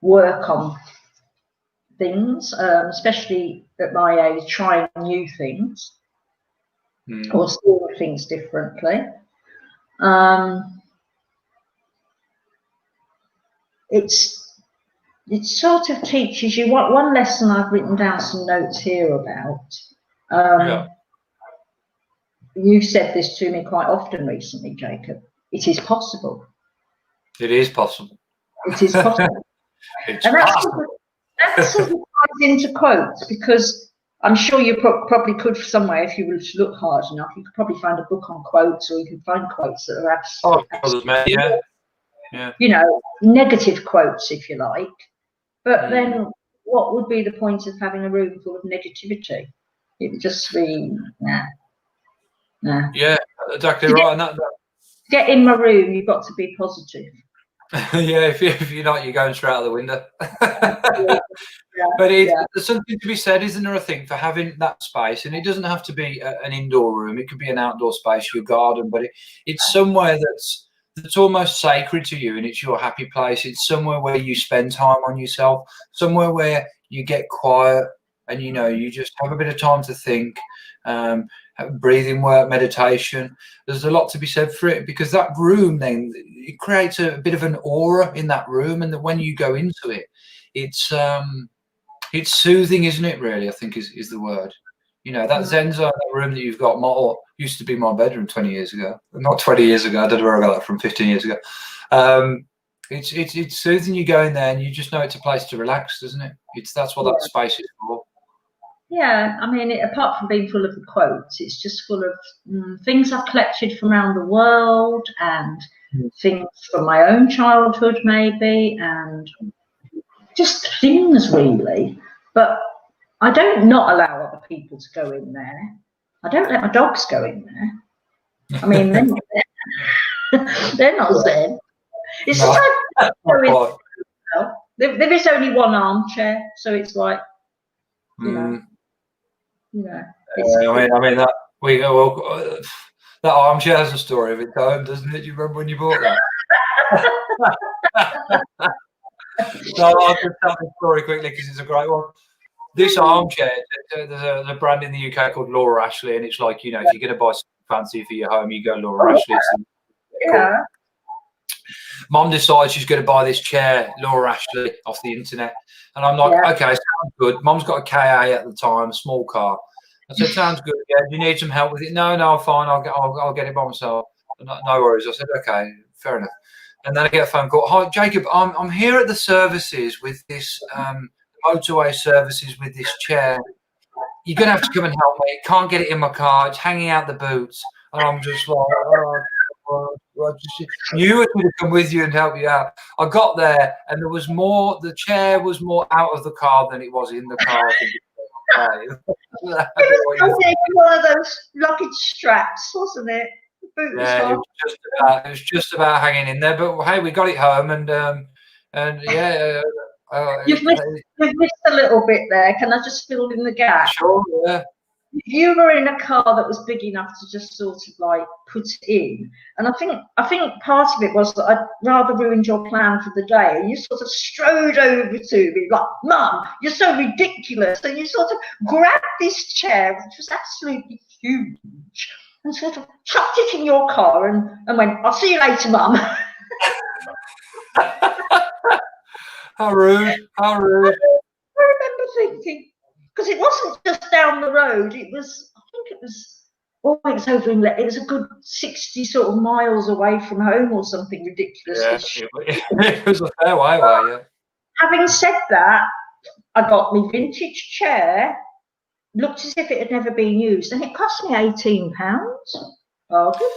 work on things, especially at my age, trying new things or seeing things differently. It sort of teaches you one lesson I've written down some notes here about. You've said this to me quite often recently, Jacob. It is possible. It is possible. It is possible. That sort of ties into quotes, because I'm sure you probably could somewhere, if you were to look hard enough, you could probably find a book on quotes, or you could find quotes that are you know, negative quotes, if you like. But then what would be the point of having a room full of negativity? It would just be, nah. Yeah, exactly right. And get in my room, you've got to be positive. Yeah, if you're not, you're going straight out the window. But there's something to be said, isn't there, I think, for having that space. And it doesn't have to be an indoor room. It could be an outdoor space, your garden, but it's somewhere that's almost sacred to you, and it's your happy place. It's somewhere where you spend time on yourself, somewhere where you get quiet and, you know, you just have a bit of time to think, breathing work, meditation. There's a lot to be said for it, because that room then, it creates a bit of an aura in that room, and that when you go into it, it's soothing, isn't it, really, I think is the word. You know, that Zen zone, that room that you've got, used to be my bedroom 20 years ago. Not 20 years ago, I don't know where I got that from, 15 years ago. It's soothing. You go in there and you just know it's a place to relax, doesn't it? That's what that space is for. Yeah, I mean, apart from being full of the quotes, it's just full of things I've collected from around the world and things from my own childhood, maybe, and just things really. But I don't not allow other people to go in there. I don't let my dogs go in there. I mean, they're not zen. It's just like there is only one armchair, so it's like, you know. I mean that that armchair has a story of its own, doesn't it? Do you remember when you bought that? No, I'll just tell the story quickly because it's a great one. This armchair, there's a brand in the UK called Laura Ashley, and it's like, if you're going to buy something fancy for your home, you go Laura Ashley. Yeah. Mum decides she's going to buy this chair, Laura Ashley, off the internet. And I'm like, okay, sounds good. Mum's got a KA at the time, a small car. I said, sounds good. Yeah, do you need some help with it? No, I'm fine. I'll get it by myself. No worries. I said, okay, fair enough. And then I get a phone call. Hi, Jacob, I'm here at the services with this motorway services with this chair. You're going to have to come and help me. Can't get it in my car. It's hanging out the boots. And I'm just like, I just knew I could have come with you and help you out. I got there and there was more, the chair was more out of the car than it was in the car. I think it was one of those luggage straps, wasn't it? Yeah, it was just about hanging in there. But hey, we got it home, and yeah. You've missed a little bit there. Can I just fill in the gap? Sure, yeah. You were in a car that was big enough to just sort of like put in, and I think part of it was that I'd rather ruined your plan for the day, and you sort of strode over to me like, Mum, you're so ridiculous, and you sort of grabbed this chair, which was absolutely huge, and sort of chucked it in your car and went, I'll see you later, Mum. How rude, how rude. I remember thinking, because it wasn't just down the road, it was, I think it was, over in, it was a good 60 sort of miles away from home or something ridiculous. Yeah, it was a fair way away, yeah. Having said that, I got my vintage chair, looked as if it had never been used, and it cost me £18. Bargain.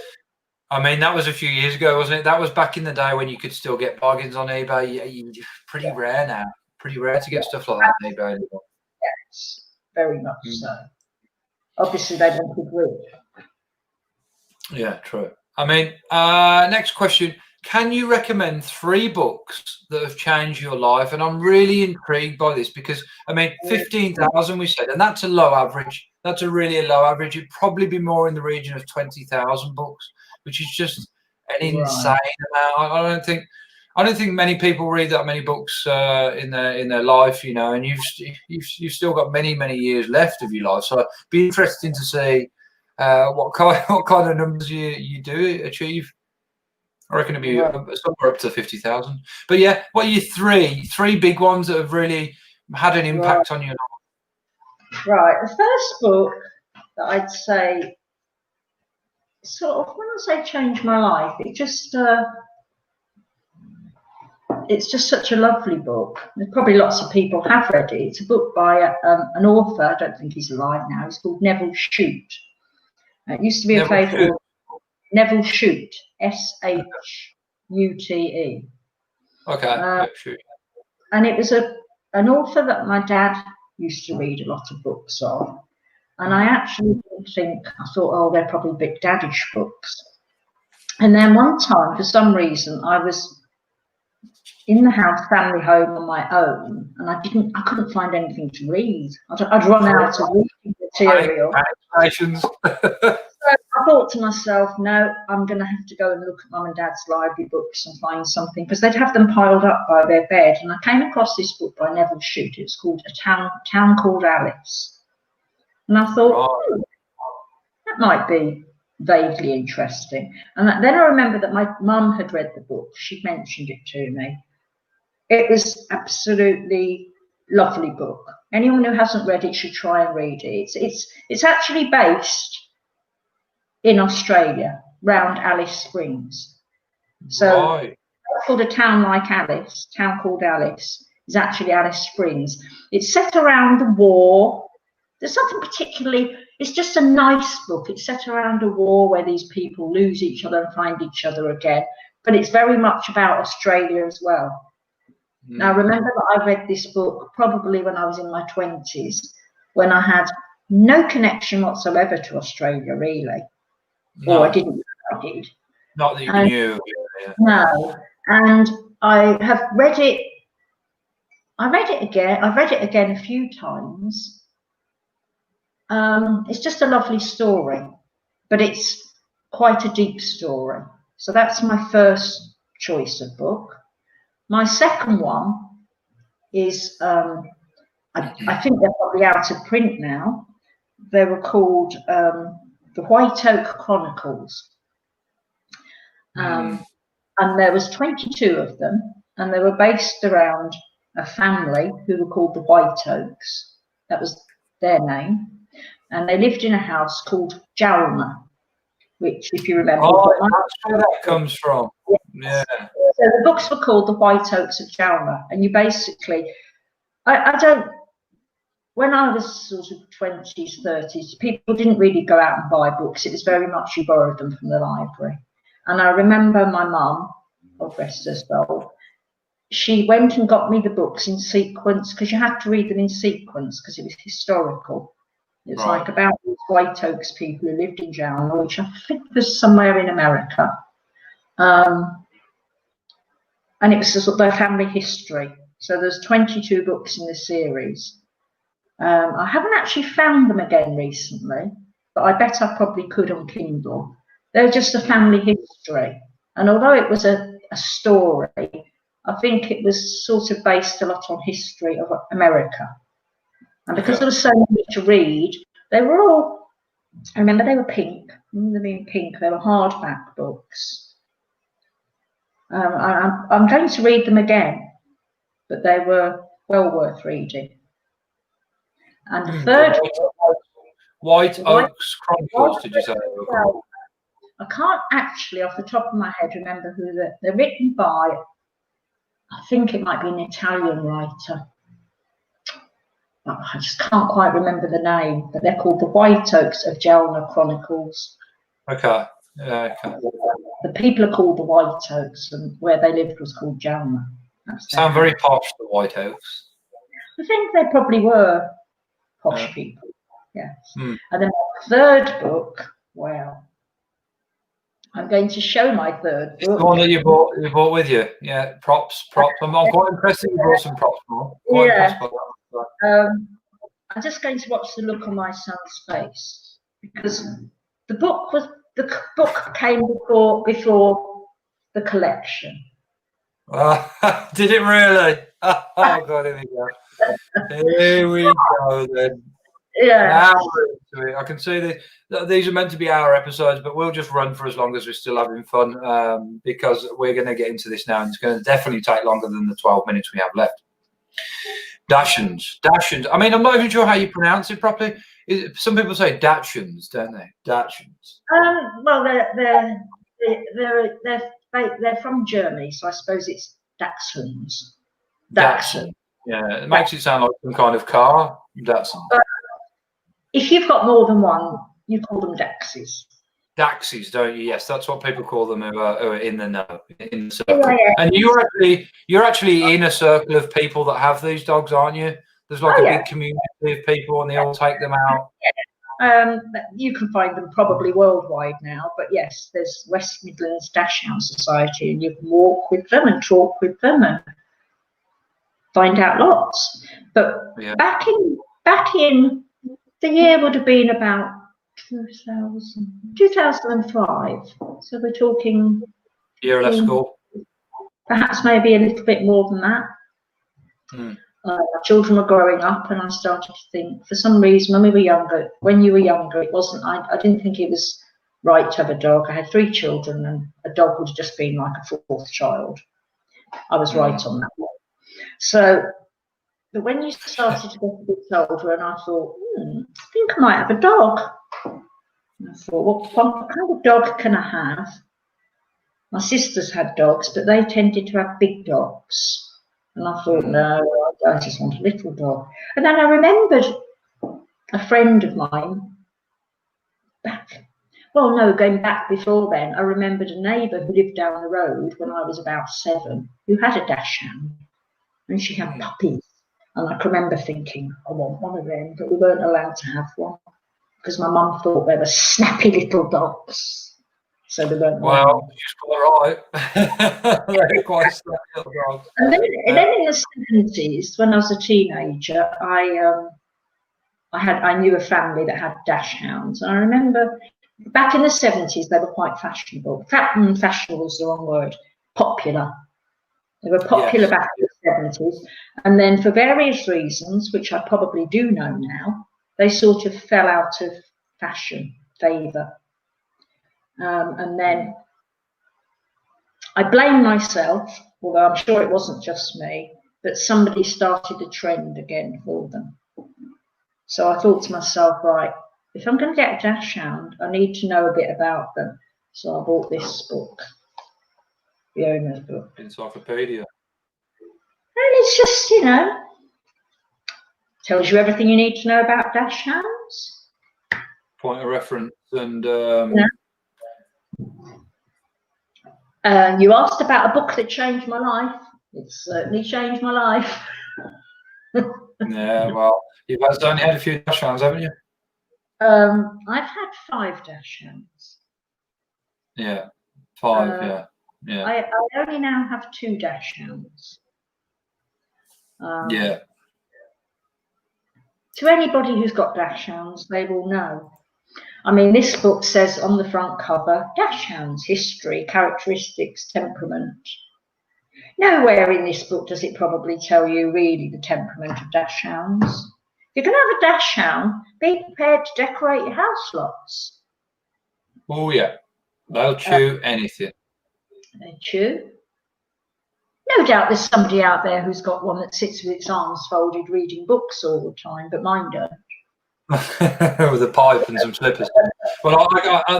I mean, that was a few years ago, wasn't it? That was back in the day when you could still get bargains on eBay. Pretty rare now. Pretty rare to get stuff like that on eBay anymore. Yes, very much so. Obviously, they wanted rich. Yeah, true. I mean, next question. Can you recommend 3 books that have changed your life? And I'm really intrigued by this because, I mean, 15,000 we said, and that's a low average. That's a really low average. It'd probably be more in the region of 20,000 books, which is just an insane amount. I don't think many people read that many books in their life, and you've still got many years left of your life. So it'd be interesting to see what kind of numbers you do achieve. I reckon it'd be somewhere up to 50,000. But yeah, what are your three big ones that have really had an impact on your life? Right. The first book that I'd say sort of, when I say changed my life, it's just such a lovely book. There's probably lots of people have read it. It's a book by an author. I don't think he's alive now. He's called Neville Shute. It used to be a favourite author. Neville Shute, Shute. Okay, Shute. And it was an author that my dad used to read a lot of books of. And I actually I thought, oh, they're probably big daddish books. And then one time, for some reason, I was in the house, family home on my own, and I couldn't find anything to read. I'd run out of reading material. So I thought to myself, no, I'm going to have to go and look at Mum and Dad's library books and find something, because they'd have them piled up by their bed. And I came across this book by Neville Shute. It's called A Town Called Alice. And I thought, that might be vaguely interesting. And then I remember that my mum had read the book. She'd mentioned it to me. It was absolutely lovely book. Anyone who hasn't read it should try and read it. It's actually based in Australia, round Alice Springs. So called A Town Like Alice, Town Called Alice, is actually Alice Springs. It's set around the war. There's nothing particularly, it's just a nice book. It's set around a war where these people lose each other and find each other again. But it's very much about Australia as well. Now, remember that I read this book probably when I was in my 20s, when I had no connection whatsoever to Australia, really. No. Or I didn't know I did. Not that you knew. Yeah. No. And I have read it. I read it again. I've read it again a few times. It's just a lovely story, but it's quite a deep story. So that's my first choice of book. My second one is, I think they're probably out of print now. They were called The White Oak Chronicles. And there was 22 of them, and they were based around a family who were called the White Oaks. That was their name. And they lived in a house called Jalma, which, if you remember... Oh, that's where that comes from. Yeah. So the books were called The White Oaks of Jalma, and you basically... When I was sort of 20s, 30s, people didn't really go out and buy books. It was very much you borrowed them from the library. And I remember my mum, God rest her soul, she went and got me the books in sequence, because you had to read them in sequence because it was historical. It's Right. like about these White Oaks people who lived in Jalma, which I think was somewhere in America. And it was sort of their family history. So there's 22 books in the series. I haven't actually found them again recently, but I bet I probably could on Kindle. They're just a family history. And although it was a story, I think it was sort of based a lot on history of America. And because there was so many to read, they were all, I remember they were pink. I remember them being pink. They were hardback books. I'm going to read them again, but they were well worth reading. And the third... White Oaks Chronicles, did you say? I can't actually, off the top of my head, remember who they're written by. I think it might be an Italian writer. I just can't quite remember the name, but they're called The White Oaks of Jalma Chronicles. Okay. Yeah, okay. The people are called the White Oaks, and where they lived was called Jalma. Sound very posh, the White Oaks. I think they probably were posh people, yes. And then my third book, well, I'm going to show my third book. The one that you bought with you, yeah. Props. I'm quite impressed that you brought some props more. Quite impressed by that. I'm just going to watch the look on my son's face, because the book came before the collection. Did it really? Oh God, here we go. Here we go then. Yeah. Now we're into it. I can see these are meant to be our episodes, but we'll just run for as long as we're still having fun, because we're going to get into this now, and it's going to definitely take longer than the 12 minutes we have left. Dachshunds. I mean, I'm not even sure how you pronounce it properly. Some people say Dachshunds, don't they? Dachshunds. Well, they're from Germany, so I suppose it's Dachshunds. Dachshund. Yeah, it makes it sound like some kind of car. Dachshund. If you've got more than one, you call them Daxies. Daxies, don't you? Yes, that's what people call them who are in the know, in the circle. Yeah. And you're actually in a circle of people that have these dogs, aren't you? There's like a big community of people, and they all take them out. You can find them probably worldwide now, but yes, there's West Midlands Dachshund Society, and you can walk with them and talk with them and find out lots. But back in the year would have been about 2005. So we're talking... Year left school. Perhaps maybe a little bit more than that. Children were growing up, and I started to think, for some reason, when you were younger, it wasn't, I didn't think it was right to have a dog. I had 3 children, and a dog would have just been like a 4th child. I was right on that one. So, but when you started to get a bit older, and I thought, I think I might have a dog. And I thought, what kind of dog can I have My sisters had dogs, but they tended to have big dogs. And I thought, no, I just want a little dog. And then I remembered a friend of mine going back before then, I remembered a neighbour who lived down the road when I was about 7, who had a dachshund, and she had puppies. And I can remember thinking, I want one of them, but we weren't allowed to have one because my mum thought they were snappy little dogs. So they weren't. Well, she's quite right. They're quite snappy little dogs. And then in the 70s, when I was a teenager, I knew a family that had dachshunds, and I remember back in the 70s they were quite fashionable. Fashionable is the wrong word. Popular. They were popular back in the 70s, and then for various reasons, which I probably do know now, they sort of fell out of fashion favour. And then I blame myself, although I'm sure it wasn't just me, that somebody started a trend again for them. So I thought to myself, right, if I'm going to get a dachshund, I need to know a bit about them. So I bought this book, the owner's book. Encyclopedia. And it's just, tells you everything you need to know about dachshunds. Point of reference and... You asked about a book that changed my life. It's certainly changed my life. Yeah, well, you've only had a few dachshunds, haven't you? I've had 5 dachshunds. Yeah, 5, yeah. I only now have 2 dachshunds. Yeah. To anybody who's got dachshunds, they will know. I mean, this book says on the front cover, dachshunds, history, characteristics, temperament. Nowhere in this book does it probably tell you really the temperament of dachshunds. If you're going to have a dachshund, be prepared to decorate your house lots. Oh, yeah. They'll chew anything. They chew. No doubt there's somebody out there who's got one that sits with its arms folded reading books all the time, but mine don't. With a pipe and some slippers. Well,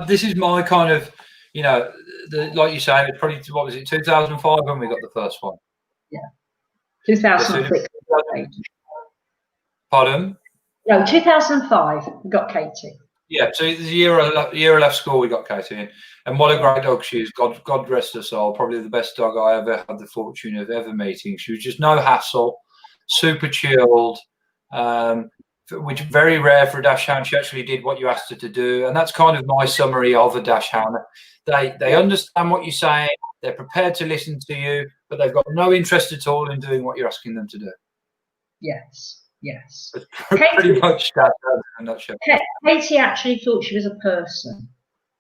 this is my kind of, like you say, it's probably, what was it, 2005 when we got the first one? Yeah. 2006. Pardon? No, 2005, we got Katie. Yeah, so the year I left school, we got Katie in. And what a great dog she is. God rest her soul. Probably the best dog I ever had the fortune of ever meeting. She was just no hassle, super chilled, which is very rare for a dachshund. She actually did what you asked her to do. And that's kind of my summary of a dachshund. They understand what you're saying. They're prepared to listen to you, but they've got no interest at all in doing what you're asking them to do. Yes. Yes. It's pretty much that in a nutshell. Katie actually thought she was a person.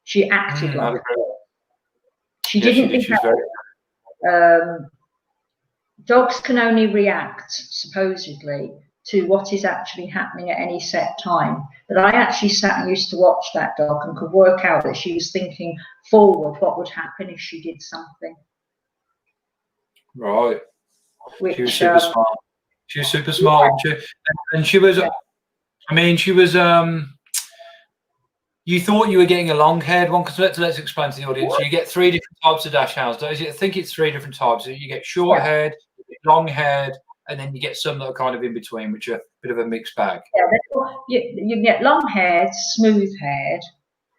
She acted like her. She didn't think dogs can only react, supposedly, to what is actually happening at any set time. But I actually sat and used to watch that dog and could work out that she was thinking forward what would happen if she did something. Right. She was super smart. She was super smart, wasn't she? And she was, I mean, she was, you thought you were getting a long-haired one, because let's explain to the audience. So you get 3 different types of dachshunds. I think it's 3 different types. So you get short-haired, long-haired, and then you get some that are kind of in between, which are a bit of a mixed bag. Yeah, you get long-haired, smooth-haired.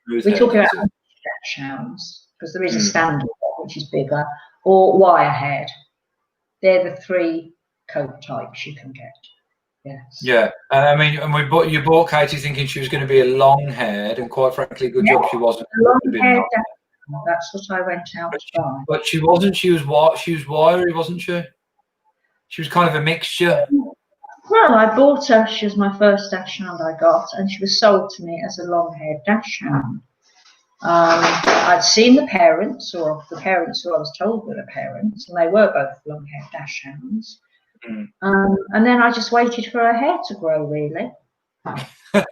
We're talking about dachshunds, because there is a standard which is bigger, or wire-haired. They're the 3 coat types you can get. Yes. Yeah, I mean, and you bought Katie thinking she was going to be a long-haired, and quite frankly, good job she wasn't. Long-haired, that's what I went out to buy. But she wasn't. She was wiry, wasn't she? She was kind of a mixture. Well, I bought her. She was my first dachshund I got, and she was sold to me as a long-haired dachshund. I'd seen the parents, or the parents who I was told were the parents, and they were both long-haired dachshunds. And then I just waited for her hair to grow, really.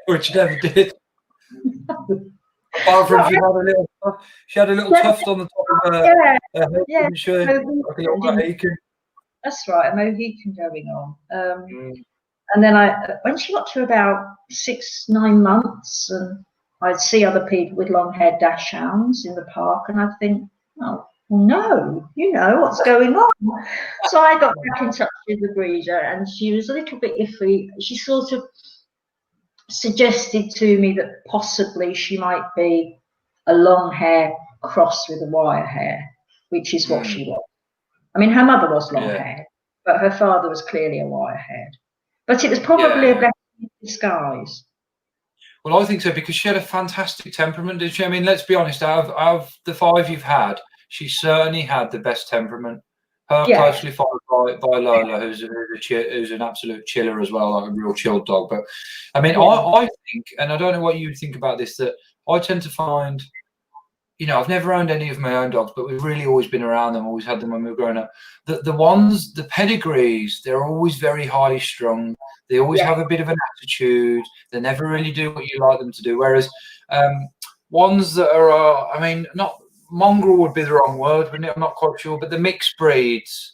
Which never did. Apart from she had a little tuft on the top of her head, didn't she? Like a little Mohican. That's right, a Mohican going on. And then when she got to about 6-9 months, and I'd see other people with long-haired dachshunds in the park, and I'd think, oh, well, no, you know what's going on. So I got back in touch with the breeder, and she was a little bit iffy. She sort of suggested to me that possibly she might be a long hair crossed with a wire hair, which is what she was. I mean, her mother was long haired, but her father was clearly a wire haired. But it was probably a blessing in disguise. Well, I think so, because she had a fantastic temperament, didn't she? I mean, let's be honest, out of the 5 you've had, she certainly had the best temperament. Her closely followed by Lola, who's an absolute chiller as well, like a real chilled dog. But I mean, I think, and I don't know what you think about this, that I tend to find, you know, I've never owned any of my own dogs, but we've really always been around them, always had them when we were growing up. The pedigrees, they're always very highly strung. They always have a bit of an attitude. They never really do what you like them to do. Whereas ones that are, I mean, not mongrel would be the wrong word, wouldn't it? I'm not quite sure. But the mixed breeds,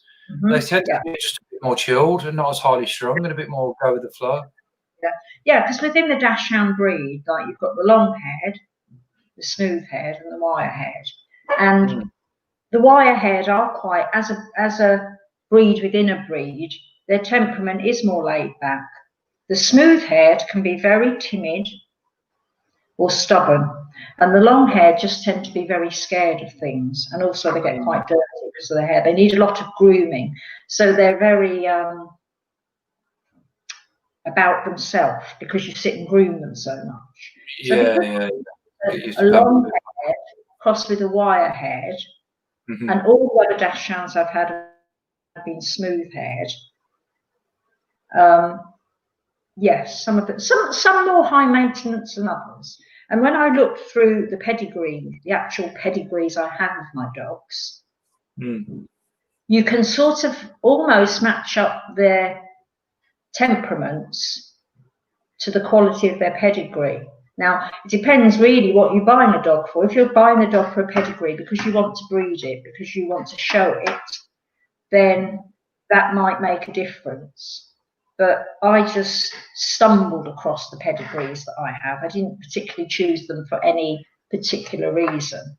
they tend to be just a bit more chilled and not as highly strung and a bit more go with the flow. Yeah, because within the dachshund breed, like you've got the long-haired, the smooth-haired, and the wire-haired, and the wire-haired are quite, as a breed within a breed, their temperament is more laid back. The smooth-haired can be very timid or stubborn, and the long-haired just tend to be very scared of things, and also they get quite dirty because of their hair. They need a lot of grooming, so they're very about themselves because you sit and groom them so much. So a long-haired crossed with a wire-haired, and all the other dachshunds I've had have been smooth-haired. Yes, some more high maintenance than others. And when I looked through the pedigree, the actual pedigrees I have of my dogs, you can sort of almost match up their temperaments to the quality of their pedigree. Now, it depends really what you're buying a dog for. If you're buying a dog for a pedigree because you want to breed it, because you want to show it, then that might make a difference. But I just stumbled across the pedigrees that I have. I didn't particularly choose them for any particular reason.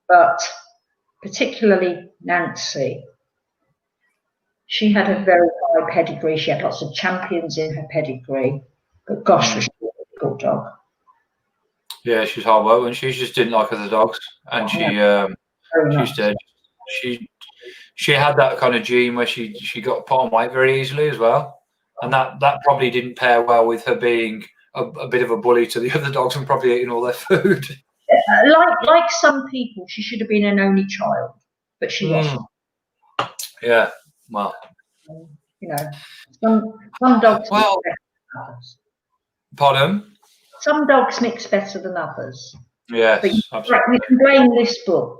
But particularly Nancy, she had a very high pedigree. She had lots of champions in her pedigree. But gosh, was she a difficult dog. Yeah, she was hard work, and she just didn't like other dogs. And she said she had that kind of gene where she got put on weight very easily as well, and that probably didn't pair well with her being a bit of a bully to the other dogs and probably eating all their food. Like some people, she should have been an only child, but she wasn't. Yeah, well, you know, some dogs. Well, pardon? Some dogs mix better than others. Yes, but we can blame this book.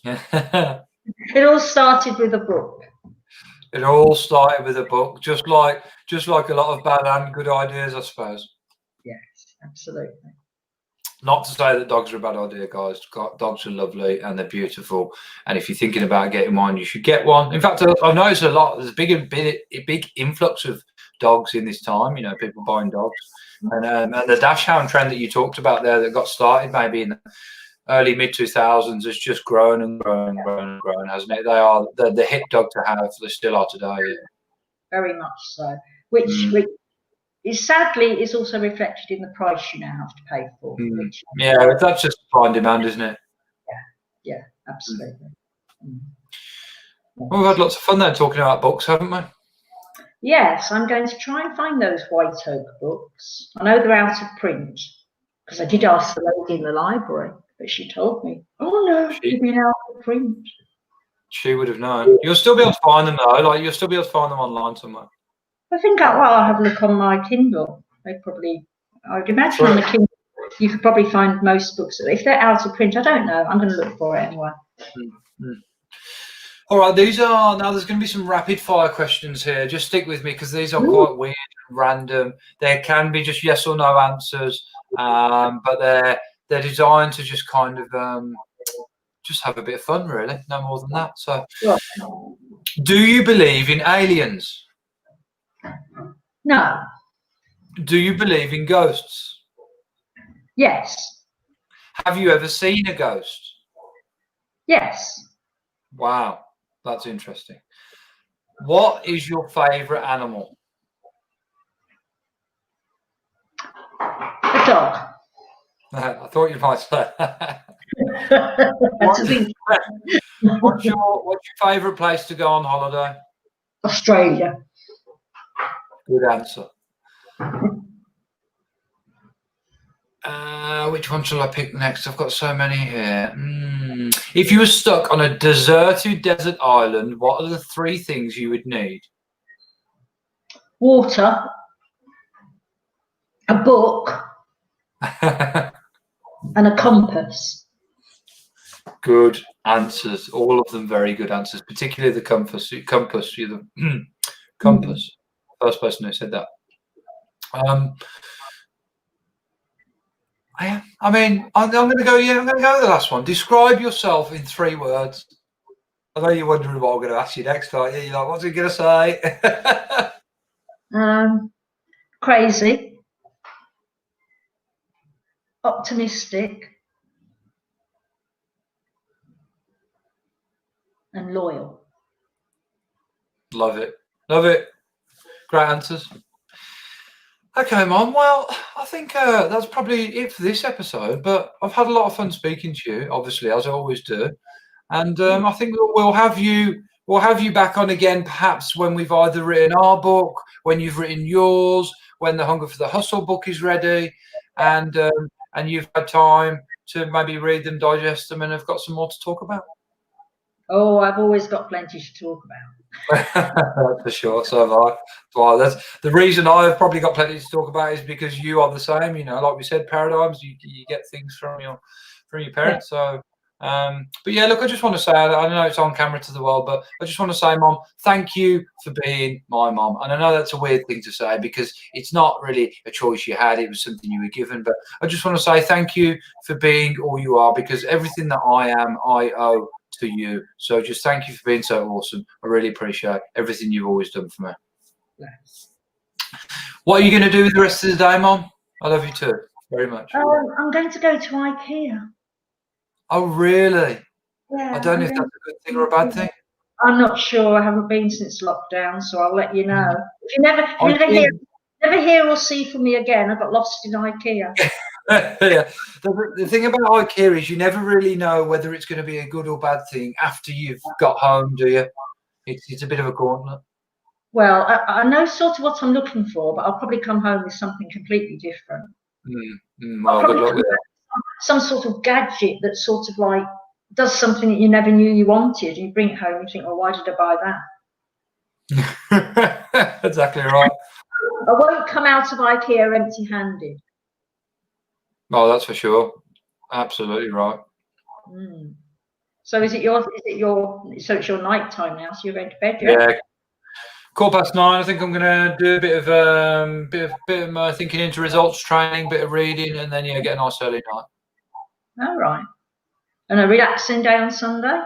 It all started with a book. It all started with a book, just like a lot of bad and good ideas, I suppose. Yes, absolutely. Not to say that dogs are a bad idea, guys. Dogs are lovely and they're beautiful. And if you're thinking about getting one, you should get one. In fact, I've noticed a lot. There's a big influx of dogs in this time. You know, people buying dogs, and the dachshund trend that you talked about there, that got started maybe in the early mid-2000s, has just grown and grown and grown and grown, hasn't it? They are the hit dog to have. They still are today. Yeah. Very much so. Which sadly is also reflected in the price you now have to pay for. Yeah, that's just supply and demand, isn't it? Yeah, absolutely. Well, we've had lots of fun there talking about books, haven't we? Yes, I'm going to try and find those White Oak books. I know they're out of print, because I did ask the lady in the library, but she told me, oh no, you've been out of print. She would have known. You'll still be able to find them though. Like, you'll still be able to find them online somewhere. I think I'll have a look on my Kindle. I would imagine on the Kindle you could probably find most books. If they're out of print, I don't know. I'm going to look for it anyway. All right, there's going to be some rapid fire questions here. Just stick with me because these are quite weird and random. There can be just yes or no answers, but they're designed to just kind of just have a bit of fun, really. No more than that. So, do you believe in aliens? No. Do you believe in ghosts? Yes. Have you ever seen a ghost? Yes. Wow, that's interesting. What is your favourite animal? A dog. I thought you might say that. That's a thing. What's your favourite place to go on holiday? Australia. Good answer. Which one shall I pick next? I've got so many here. If you were stuck on a deserted desert island, what are the 3 things you would need? Water. A book. And a compass. Good answers. All of them very good answers, particularly the compass. Compass. You're the compass. First person who said that. I mean, I'm going to go. Yeah, I'm going to go with the last one. Describe yourself in 3 words. I know you're wondering what I'm going to ask you next, aren't you? You're like, what's he going to say? Crazy. Optimistic. And loyal. Love it. Love it. Great answers. Okay, Mum. Well, I think that's probably it for this episode. But I've had a lot of fun speaking to you, obviously, as I always do. And I think we'll have you back on again, perhaps when we've either written our book, when you've written yours, when the Hunger for the Hustle book is ready, and you've had time to maybe read them, digest them, and have got some more to talk about. Oh, I've always got plenty to talk about. That's for sure. So have I. Well, that's the reason I've probably got plenty to talk about is because you are the same. You know, like we said, paradigms. You get things from your parents. Yeah. So, but yeah, look, I just want to say, I know it's on camera to the world, but I just want to say, Mum, thank you for being my mum. And I know that's a weird thing to say because it's not really a choice you had; it was something you were given. But I just want to say thank you for being all you are, because everything that I am, I owe to you. So just thank you for being so awesome. I really appreciate everything you've always done for me. Yes. What are you going to do with the rest of the day, Mum? I love you too very much. I'm going to go to IKEA. Oh, really? Yeah. I don't know if that's a good thing or a bad thing. I'm not sure. I haven't been since lockdown, so I'll let you know. If you never hear or see from me again, I got lost in IKEA. Yeah. The thing about IKEA is you never really know whether it's going to be a good or bad thing after you've got home, do you? It's a bit of a gauntlet. Well, I know sort of what I'm looking for, but I'll probably come home with something completely different. Well, good luck with that. Some sort of gadget that sort of like does something that you never knew you wanted. You bring it home and you think, well, why did I buy that? Exactly right. I won't come out of IKEA empty-handed. Oh, that's for sure. Absolutely right. So is it your so it's your night time now, so you're going to bed, yeah? 9:15. I think I'm going to do a bit of my thinking into results training, bit of reading, and then get a nice early night. All right. And a relaxing day on Sunday?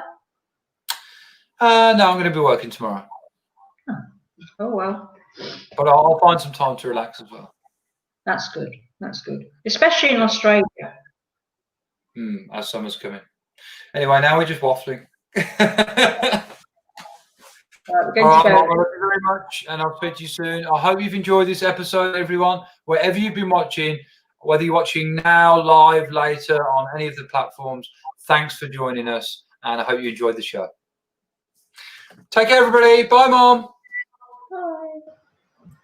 No, I'm going to be working tomorrow. Oh well. But I'll find some time to relax as well. That's good. That's good, especially in Australia. As summer's coming. Anyway, now we're just waffling. All right, All right, Mum, I love you very much, and I'll speak to you soon. I hope you've enjoyed this episode, everyone. Wherever you've been watching, whether you're watching now, live, later, on any of the platforms, thanks for joining us, and I hope you enjoyed the show. Take care, everybody. Bye, Mum.